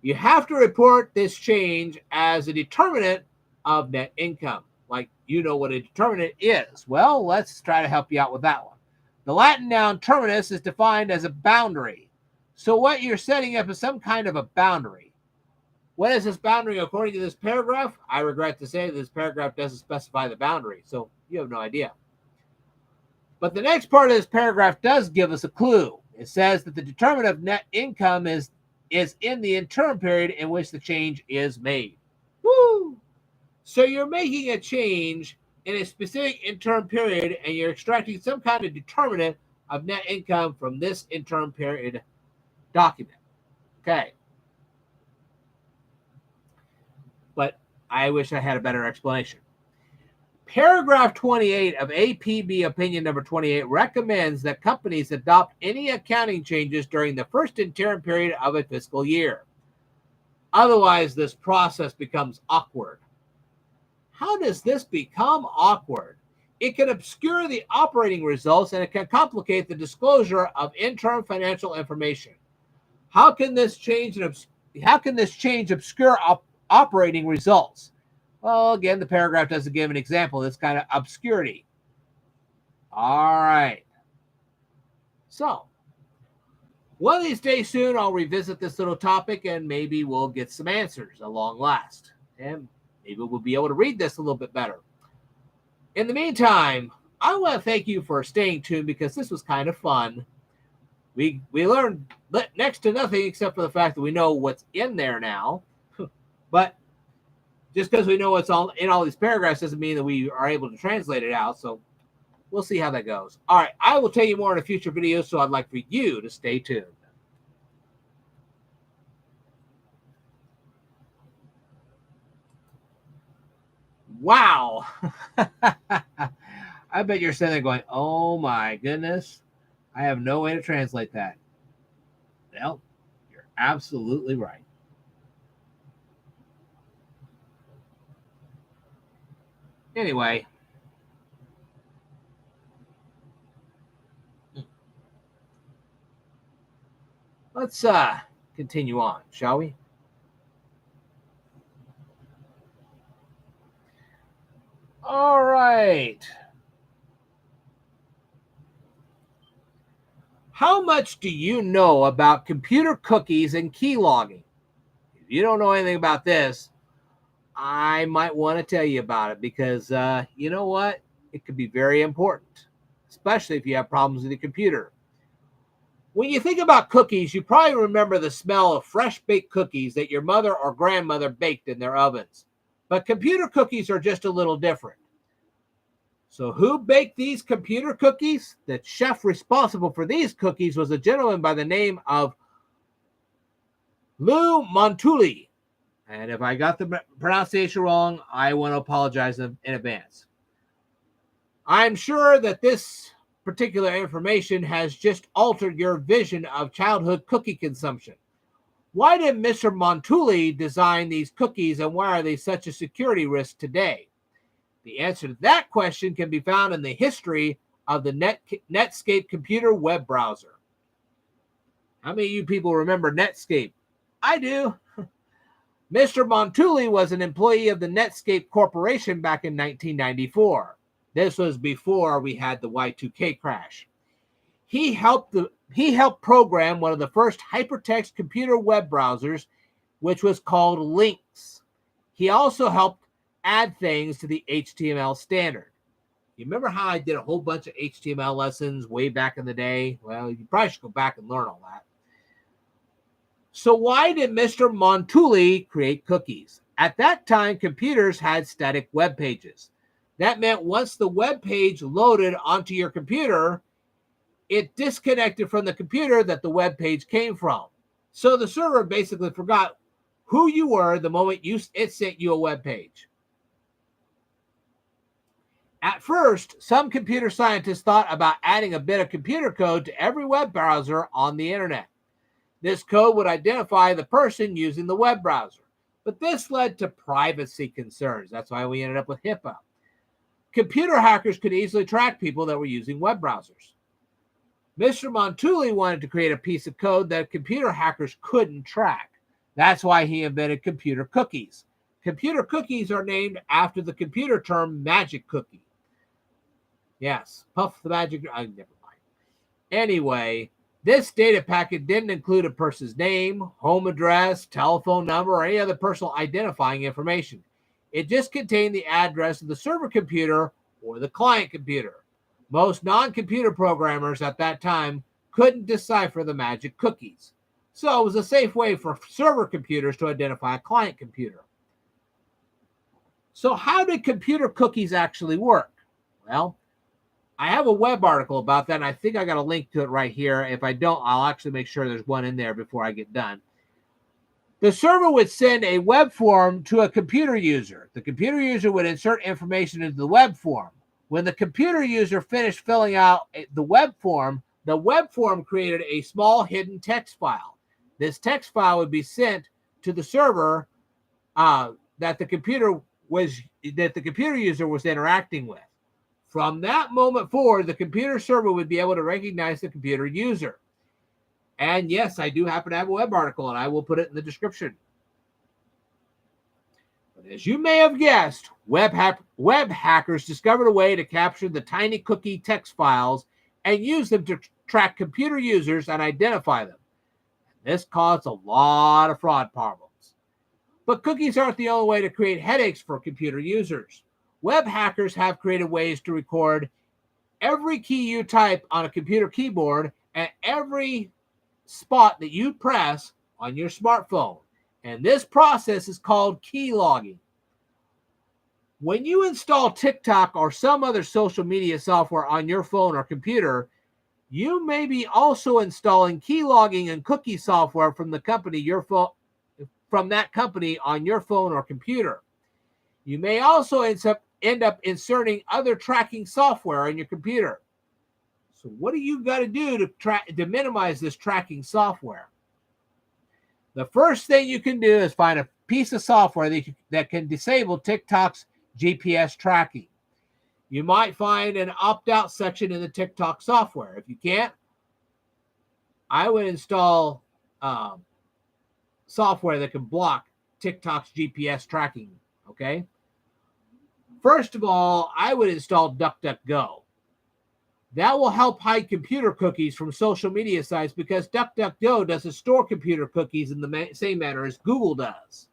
You have to report this change as a determinant of net income. Like you know what a determinant is. Well, let's try to help you out with that one. The Latin noun terminus is defined as a boundary. So what you're setting up is some kind of a boundary. What is this boundary according to this paragraph? I regret to say this paragraph doesn't specify the boundary, so you have no idea. But the next part of this paragraph does give us a clue. It says that the determinant of net income is in the interim period in which the change is made. Woo! So you're making a change in a specific interim period, and you're extracting some kind of determinant of net income from this interim period document. Okay. But I wish I had a better explanation. Paragraph 28 of APB Opinion number 28 recommends that companies adopt any accounting changes during the first interim period of a fiscal year. Otherwise, this process becomes awkward. How does this become awkward? It can obscure the operating results and it can complicate the disclosure of interim financial information. How can this change obscure operating results. Well, again, the paragraph doesn't give an example. That's kind of obscurity. All right. So, one of these days soon, I'll revisit this little topic and maybe we'll get some answers at long last. And maybe we'll be able to read this a little bit better. In the meantime, I want to thank you for staying tuned because this was kind of fun. We learned next to nothing except for the fact that we know what's in there now. But just because we know what's in all these paragraphs doesn't mean that we are able to translate it out. So we'll see how that goes. All right, I will tell you more in a future video, so I'd like for you to stay tuned. Wow. I bet you're sitting there going, oh my goodness, I have no way to translate that. Well, you're absolutely right. Anyway. Let's continue on, shall we? All right. How much do you know about computer cookies and keylogging? If you don't know anything about this, I might want to tell you about it because you know what? It could be very important, especially if you have problems with your computer. When you think about cookies, you probably remember the smell of fresh baked cookies that your mother or grandmother baked in their ovens. But computer cookies are just a little different. So who baked these computer cookies? The chef responsible for these cookies was a gentleman by the name of Lou Montulli. And if I got the pronunciation wrong, I want to apologize in advance. I'm sure that this particular information has just altered your vision of childhood cookie consumption. Why did Mr. Montulli design these cookies and why are they such a security risk today? The answer to that question can be found in the history of the Netscape computer web browser. How many of you people remember Netscape? I do. Mr. Montulli was an employee of the Netscape Corporation back in 1994. This was before we had the Y2K crash. He helped program one of the first hypertext computer web browsers, which was called Lynx. He also helped add things to the HTML standard. You remember how I did a whole bunch of HTML lessons way back in the day? Well, you probably should go back and learn all that. So why did Mr. Montulli create cookies? At that time, computers had static web pages. That meant once the web page loaded onto your computer, it disconnected from the computer that the web page came from. So the server basically forgot who you were the moment it sent you a web page. At first, some computer scientists thought about adding a bit of computer code to every web browser on the internet. This code would identify the person using the web browser. But this led to privacy concerns. That's why we ended up with HIPAA. Computer hackers could easily track people that were using web browsers. Mr. Montulli wanted to create a piece of code that computer hackers couldn't track. That's why he invented computer cookies. Computer cookies are named after the computer term magic cookie. Yes, Puff the Magic. Never mind. Anyway, this data packet didn't include a person's name, home address, telephone number, or any other personal identifying information. It just contained the address of the server computer or the client computer. Most non-computer programmers at that time couldn't decipher the magic cookies. So it was a safe way for server computers to identify a client computer. So how did computer cookies actually work? Well, I have a web article about that, and I think I got a link to it right here. If I don't, I'll actually make sure there's one in there before I get done. The server would send a web form to a computer user. The computer user would insert information into the web form. When the computer user finished filling out the web form created a small hidden text file. This text file would be sent to the server that the computer user was interacting with. From that moment forward, the computer server would be able to recognize the computer user. And yes, I do happen to have a web article, and I will put it in the description. As you may have guessed, web hackers discovered a way to capture the tiny cookie text files and use them to track computer users and identify them. This caused a lot of fraud problems. But cookies aren't the only way to create headaches for computer users. Web hackers have created ways to record every key you type on a computer keyboard and every spot that you press on your smartphone. And this process is called keylogging. When you install TikTok or some other social media software on your phone or computer, you may be also installing keylogging and cookie software from the company from that company on your phone or computer. You may also end up inserting other tracking software on your computer. So what do you got to do to minimize this tracking software? The first thing you can do is find a piece of software that can disable TikTok's GPS tracking. You might find an opt-out section in the TikTok software. If you can't, I would install software that can block TikTok's GPS tracking, okay? First of all, I would install DuckDuckGo. That will help hide computer cookies from social media sites because DuckDuckGo doesn't store computer cookies in the same manner as Google does.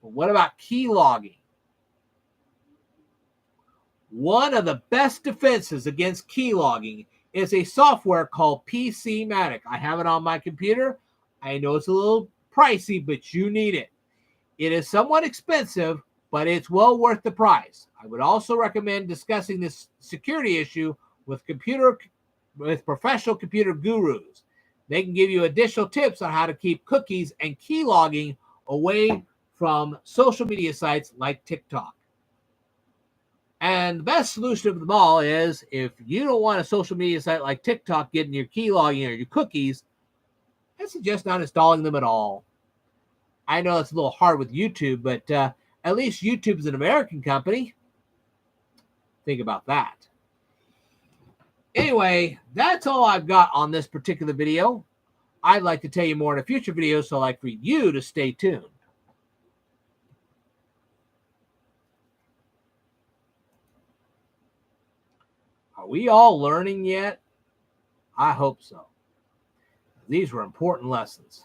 But what about keylogging? One of the best defenses against keylogging is a software called PCmatic. I have it on my computer. I know it's a little pricey, but you need it. It is somewhat expensive, but it's well worth the price. I would also recommend discussing this security issue with professional computer gurus. They can give you additional tips on how to keep cookies and keylogging away from social media sites like TikTok. And the best solution of them all is if you don't want a social media site like TikTok getting your keylogging or your cookies, I suggest not installing them at all. I know it's a little hard with YouTube, but at least YouTube is an American company. Think about that. Anyway, that's all I've got on this particular video. I'd like to tell you more in a future video, so I'd like for you to stay tuned. Are we all learning yet? I hope so. These were important lessons.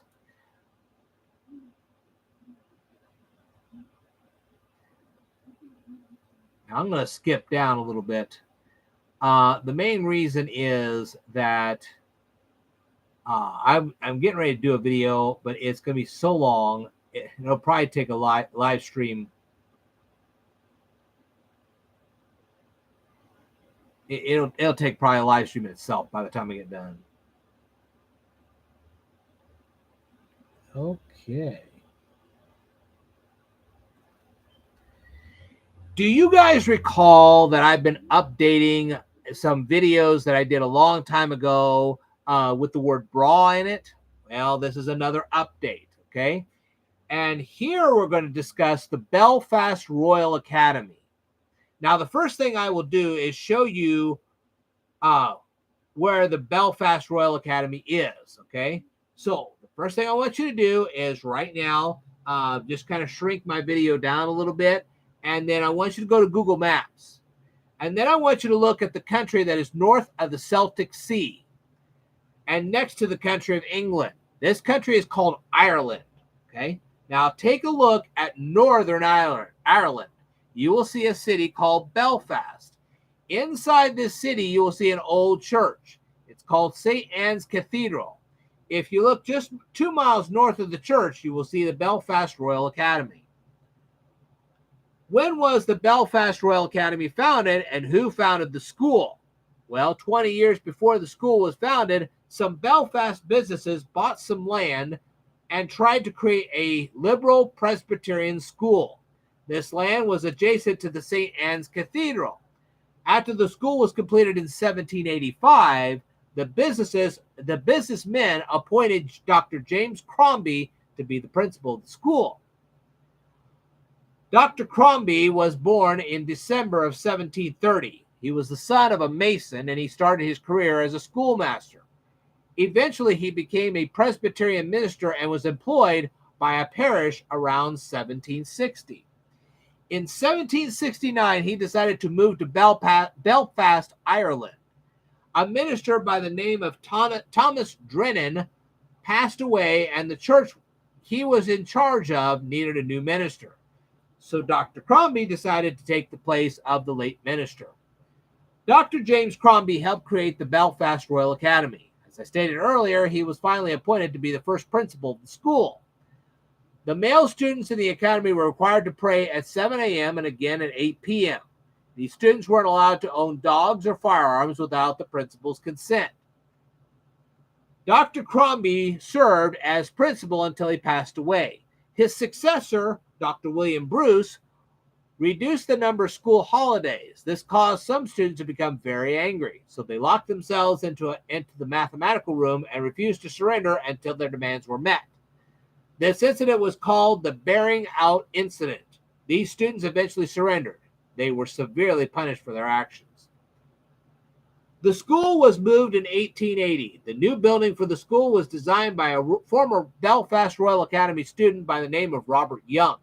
Now I'm going to skip down a little bit. The main reason is that I'm getting ready to do a video, but it's going to be so long. It'll probably take a live stream. It'll take probably a live stream itself by the time I get done. Okay. Do you guys recall that I've been updating some videos that I did a long time ago with the word bra in it? Well, this is another update, okay? And here we're going to discuss the Belfast Royal Academy. Now, the first thing I will do is show you where the Belfast Royal Academy is, okay? So the first thing I want you to do is right now, just kind of shrink my video down a little bit. And then I want you to go to Google Maps. And then I want you to look at the country that is north of the Celtic Sea and next to the country of England. This country is called Ireland, okay? Now take a look at Northern Ireland. You will see a city called Belfast. Inside this city, you will see an old church. It's called St. Anne's Cathedral. If you look just 2 miles north of the church, you will see the Belfast Royal Academy. When was the Belfast Royal Academy founded and who founded the school? Well, 20 years before the school was founded, some Belfast businesses bought some land and tried to create a liberal Presbyterian school. This land was adjacent to the St. Anne's Cathedral. After the school was completed in 1785, the businessmen appointed Dr. James Crombie to be the principal of the school. Dr. Crombie was born in December of 1730. He was the son of a mason, and he started his career as a schoolmaster. Eventually, he became a Presbyterian minister and was employed by a parish around 1760. In 1769, he decided to move to Belfast, Ireland. A minister by the name of Thomas Drennan passed away, and the church he was in charge of needed a new minister. So Dr. Crombie decided to take the place of the late minister. Dr. James Crombie helped create the Belfast Royal Academy. As I stated earlier, he was finally appointed to be the first principal of the school. The male students in the academy were required to pray at 7 a.m. and again at 8 p.m. These students weren't allowed to own dogs or firearms without the principal's consent. Dr. Crombie served as principal until he passed away. His successor, Dr. William Bruce, reduced the number of school holidays. This caused some students to become very angry, so they locked themselves into the mathematical room and refused to surrender until their demands were met. This incident was called the Bearing Out Incident. These students eventually surrendered. They were severely punished for their actions. The school was moved in 1880. The new building for the school was designed by a former Belfast Royal Academy student by the name of Robert Young.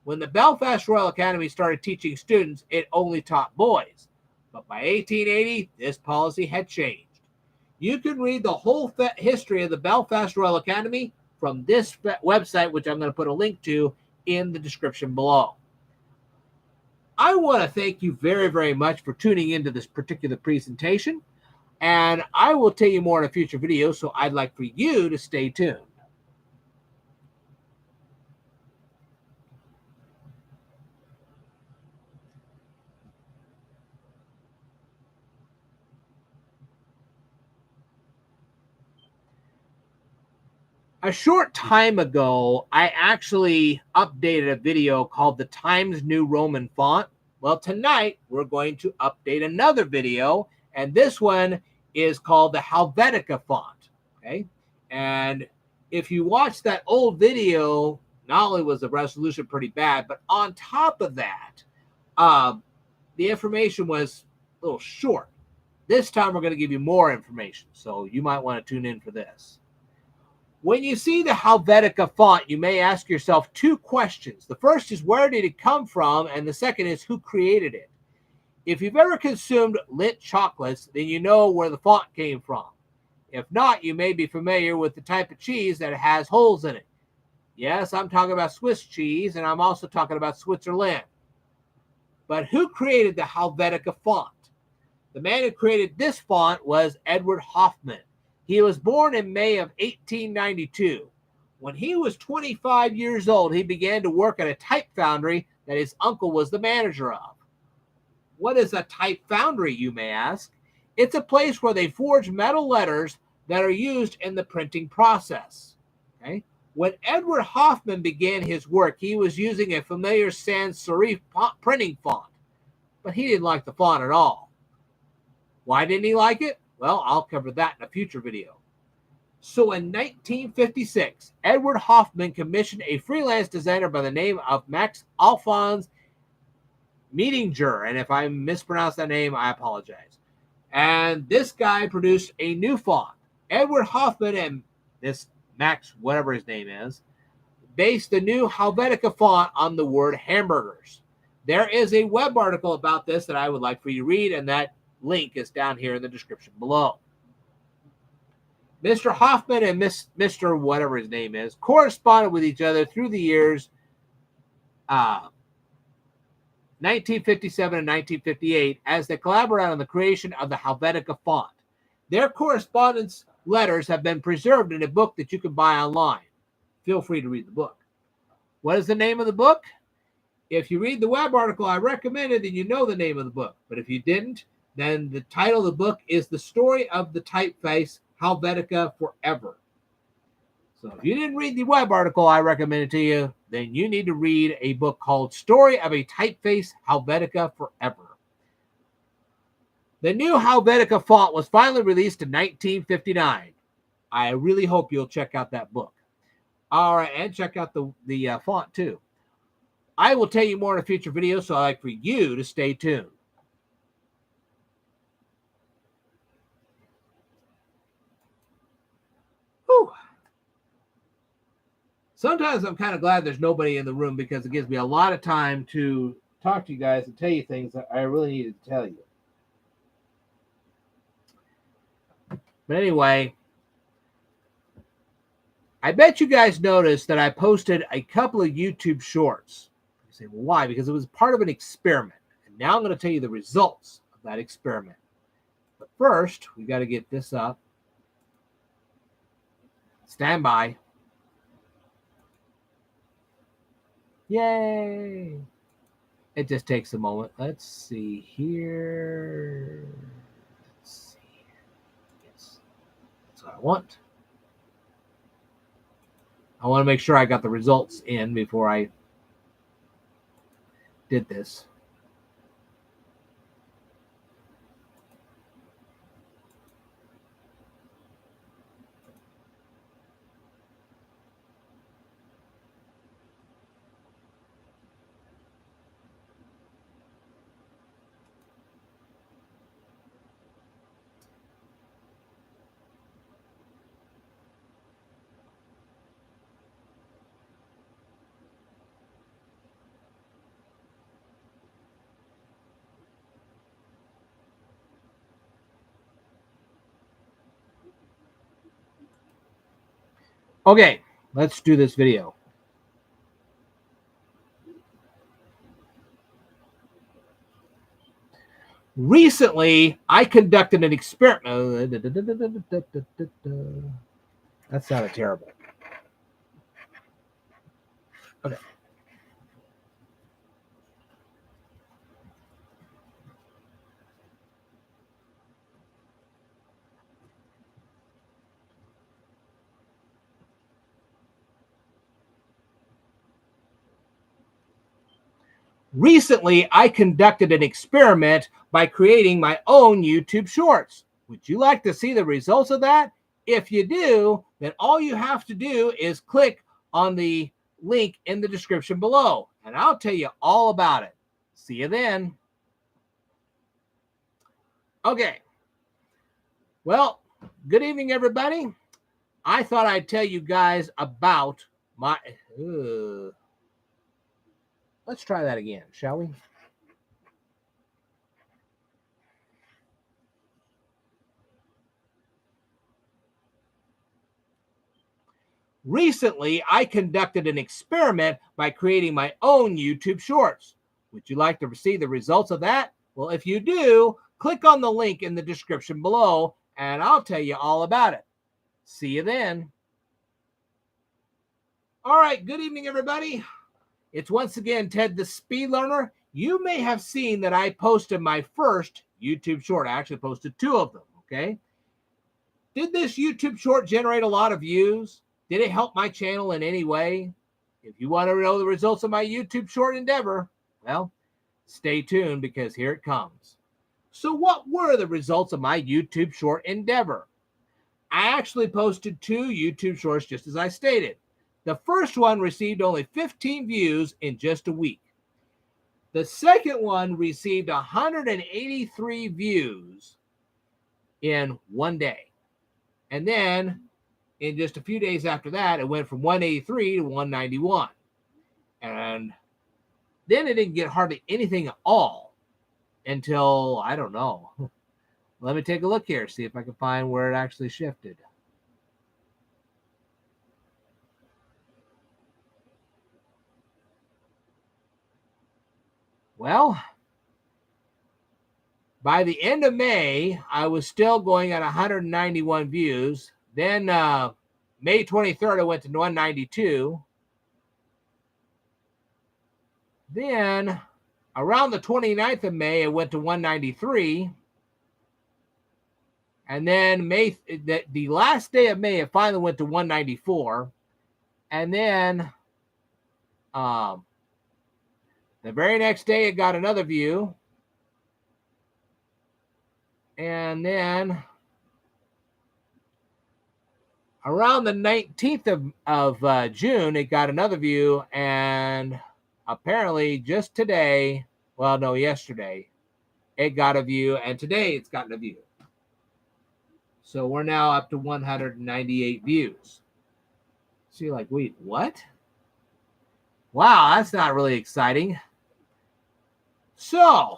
When the Belfast Royal Academy started teaching students, it only taught boys. But by 1880, this policy had changed. You can read the whole history of the Belfast Royal Academy from this website, which I'm going to put a link to in the description below. I want to thank you very, very much for tuning into this particular presentation, and I will tell you more in a future video, so I'd like for you to stay tuned. A short time ago, I actually updated a video called the Times New Roman Font. Well, tonight we're going to update another video, and this one is called the Helvetica font. Okay, and if you watch that old video, not only was the resolution pretty bad, but on top of that, the information was a little short. This time we're going to give you more information, so you might want to tune in for this. When you see the Helvetica font, you may ask yourself two questions. The first is, where did it come from? And the second is, who created it? If you've ever consumed Lindt chocolates, then you know where the font came from. If not, you may be familiar with the type of cheese that has holes in it. Yes, I'm talking about Swiss cheese, and I'm also talking about Switzerland. But who created the Helvetica font? The man who created this font was Edward Hoffman. He was born in May of 1892. When he was 25 years old, he began to work at a type foundry that his uncle was the manager of. What is a type foundry, you may ask? It's a place where they forge metal letters that are used in the printing process. Okay? When Edward Hoffman began his work, he was using a familiar sans serif printing font, but he didn't like the font at all. Why didn't he like it? Well, I'll cover that in a future video. So in 1956, Edward Hoffman commissioned a freelance designer by the name of Max Alphonse Meetinger. And if I mispronounced that name, I apologize. And this guy produced a new font. Edward Hoffman and this Max, whatever his name is, based the new Helvetica font on the word hamburgers. There is a web article about this that I would like for you to read, and that link is down here in the description below. Mr. Hoffman and Mr. whatever his name is corresponded with each other through the years 1957 and 1958 as they collaborated on the creation of the Helvetica font. Their correspondence letters have been preserved in a book that you can buy online. Feel free to read the book. What is the name of the book? If you read the web article I recommended, then you know the name of the book. But if you didn't, then the title of the book is The Story of the Typeface, Helvetica Forever. So if you didn't read the web article I recommended to you, then you need to read a book called Story of a Typeface, Helvetica Forever. The new Helvetica font was finally released in 1959. I really hope you'll check out that book. All right, and check out the font too. I will tell you more in a future video, so I'd like for you to stay tuned. Whew. Sometimes I'm kind of glad there's nobody in the room because it gives me a lot of time to talk to you guys and tell you things that I really needed to tell you. But anyway, I bet you guys noticed that I posted a couple of YouTube shorts. You say, well, why? Because it was part of an experiment. And now I'm going to tell you the results of that experiment. But first, we got to get this up. Stand by. Yay! It just takes a moment. Let's see here. Let's see. Yes, that's what I want. I want to make sure I got the results in before I did this. Okay, let's do this video. Recently, I conducted an experiment. That sounded terrible. Okay. Recently, I conducted an experiment by creating my own YouTube shorts. Would you like to see the results of that? If you do, then all you have to do is click on the link in the description below, and I'll tell you all about it. See you then. Okay. Well, good evening, everybody. I thought I'd tell you guys about my... Let's try that again, shall we? Recently, I conducted an experiment by creating my own YouTube shorts. Would you like to see the results of that? Well, if you do, click on the link in the description below, and I'll tell you all about it. See you then. All right, good evening, everybody. It's once again Ted the Speed Learner. You may have seen that I posted my first YouTube short. I actually posted 2 of them, okay? Did this YouTube short generate a lot of views? Did it help my channel in any way? If you want to know the results of my YouTube short endeavor, well, stay tuned because here it comes. So what were the results of my YouTube short endeavor? I actually posted 2 YouTube shorts just as I stated. The first one received only 15 views in just a week. The second one received 183 views in one day. And then in just a few days after that, it went from 183 to 191. And then it didn't get hardly anything at all until, I don't know. Let me take a look here, see if I can find where it actually shifted. Well, by the end of May, I was still going at 191 views. Then May 23rd, I went to 192. Then around the 29th of May, it went to 193. And then the last day of May, it finally went to 194. And then the very next day, it got another view. And then around the 19th of June, it got another view. And apparently just today, well, no, yesterday, it got a view. And today it's gotten a view. So we're now up to 198 views. So you're like, wait, what? Wow, that's not really exciting. So,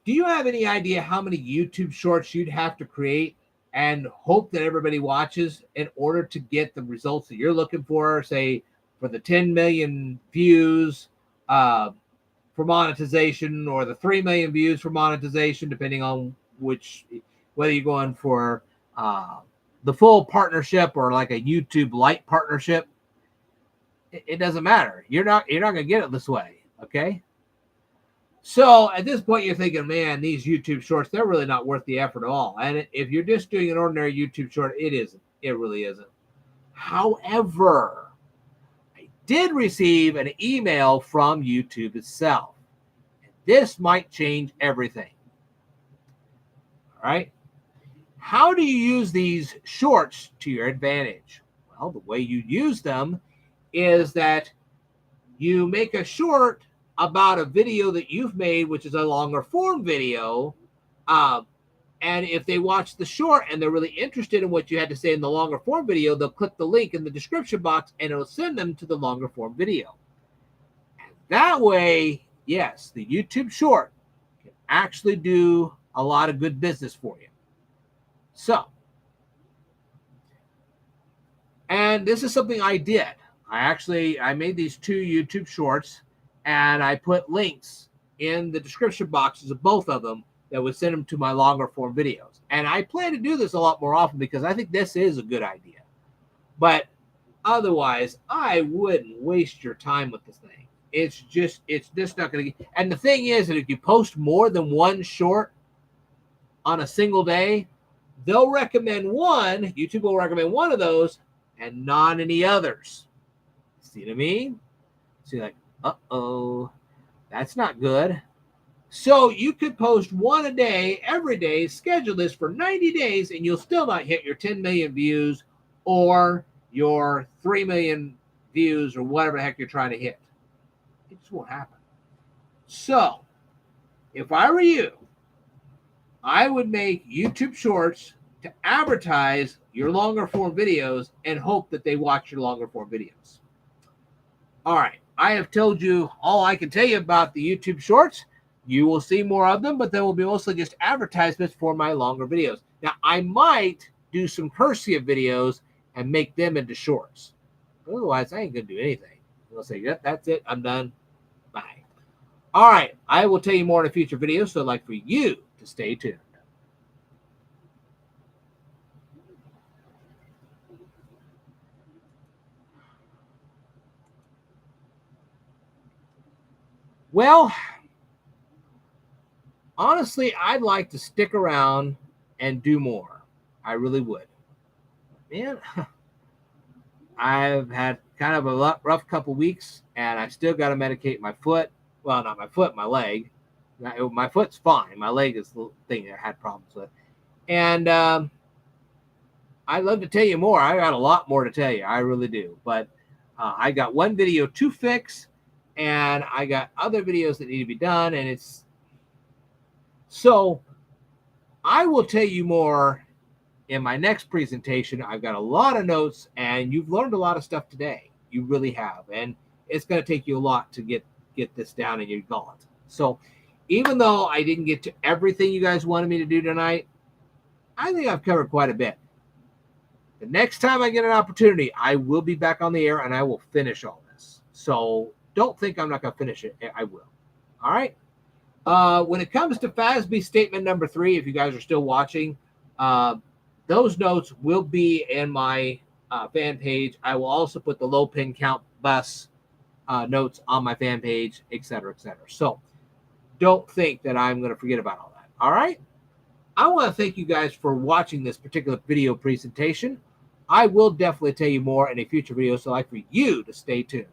do you have any idea how many YouTube shorts you'd have to create and hope that everybody watches in order to get the results that you're looking for? Say, for the 10 million views for monetization, or the 3 million views for monetization, depending on whether you're going for the full partnership or like a YouTube Lite partnership. It doesn't matter. You're not going to get it this way. Okay. So at this point, you're thinking, man, these YouTube shorts, they're really not worth the effort at all. And if you're just doing an ordinary YouTube short, it isn't. It really isn't. However, I did receive an email from YouTube itself. This might change everything. All right. How do you use these shorts to your advantage? Well, the way you use them is that you make a short about a video that you've made, which is a longer form video. And if they watch the short and they're really interested in what you had to say in the longer form video, they'll click the link in the description box and it'll send them to the longer form video. And that way, yes, the YouTube short can actually do a lot of good business for you. So, and this is something I did. I made these 2 YouTube shorts, and I put links in the description boxes of both of them that would send them to my longer form videos. And I plan to do this a lot more often because I think this is a good idea. But otherwise, I wouldn't waste your time with this thing. It's just not going to get. And the thing is that if you post more than one short on a single day, they'll recommend one. YouTube will recommend one of those and not any others. See what I mean? So you're like, uh-oh, that's not good. So you could post one a day, every day, schedule this for 90 days, and you'll still not hit your 10 million views or your 3 million views or whatever the heck you're trying to hit. It just won't happen. So if I were you, I would make YouTube shorts to advertise your longer form videos and hope that they watch your longer form videos. All right. I have told you all I can tell you about the YouTube shorts. You will see more of them, but they will be mostly just advertisements for my longer videos. Now, I might do some Cursia videos and make them into shorts. Otherwise, I ain't going to do anything. I'll say, yep, that's it. I'm done. Bye. All right. I will tell you more in a future video, so I'd like for you to stay tuned. Well, honestly, I'd like to stick around and do more. I really would. Man, I've had kind of a rough couple weeks, and I still got to medicate my foot. Well, not my foot, my leg. My foot's fine. My leg is the thing I had problems with. And I'd love to tell you more. I got a lot more to tell you. I really do. But I got one video to fix, and I got other videos that need to be done. And it's so I will tell you more in my next presentation. I've got a lot of notes, and you've learned a lot of stuff today. You really have. And it's going to take you a lot to get this down in your gullet. So even though I didn't get to everything you guys wanted me to do tonight, I think I've covered quite a bit. The next time I get an opportunity, I will be back on the air and I will finish all this. So don't think I'm not going to finish it. I will. All right. When it comes to FASB statement number 3, if you guys are still watching, those notes will be in my fan page. I will also put the low pin count bus notes on my fan page, et cetera, et cetera. So don't think that I'm going to forget about all that. All right. I want to thank you guys for watching this particular video presentation. I will definitely tell you more in a future video, so I'd like for you to stay tuned.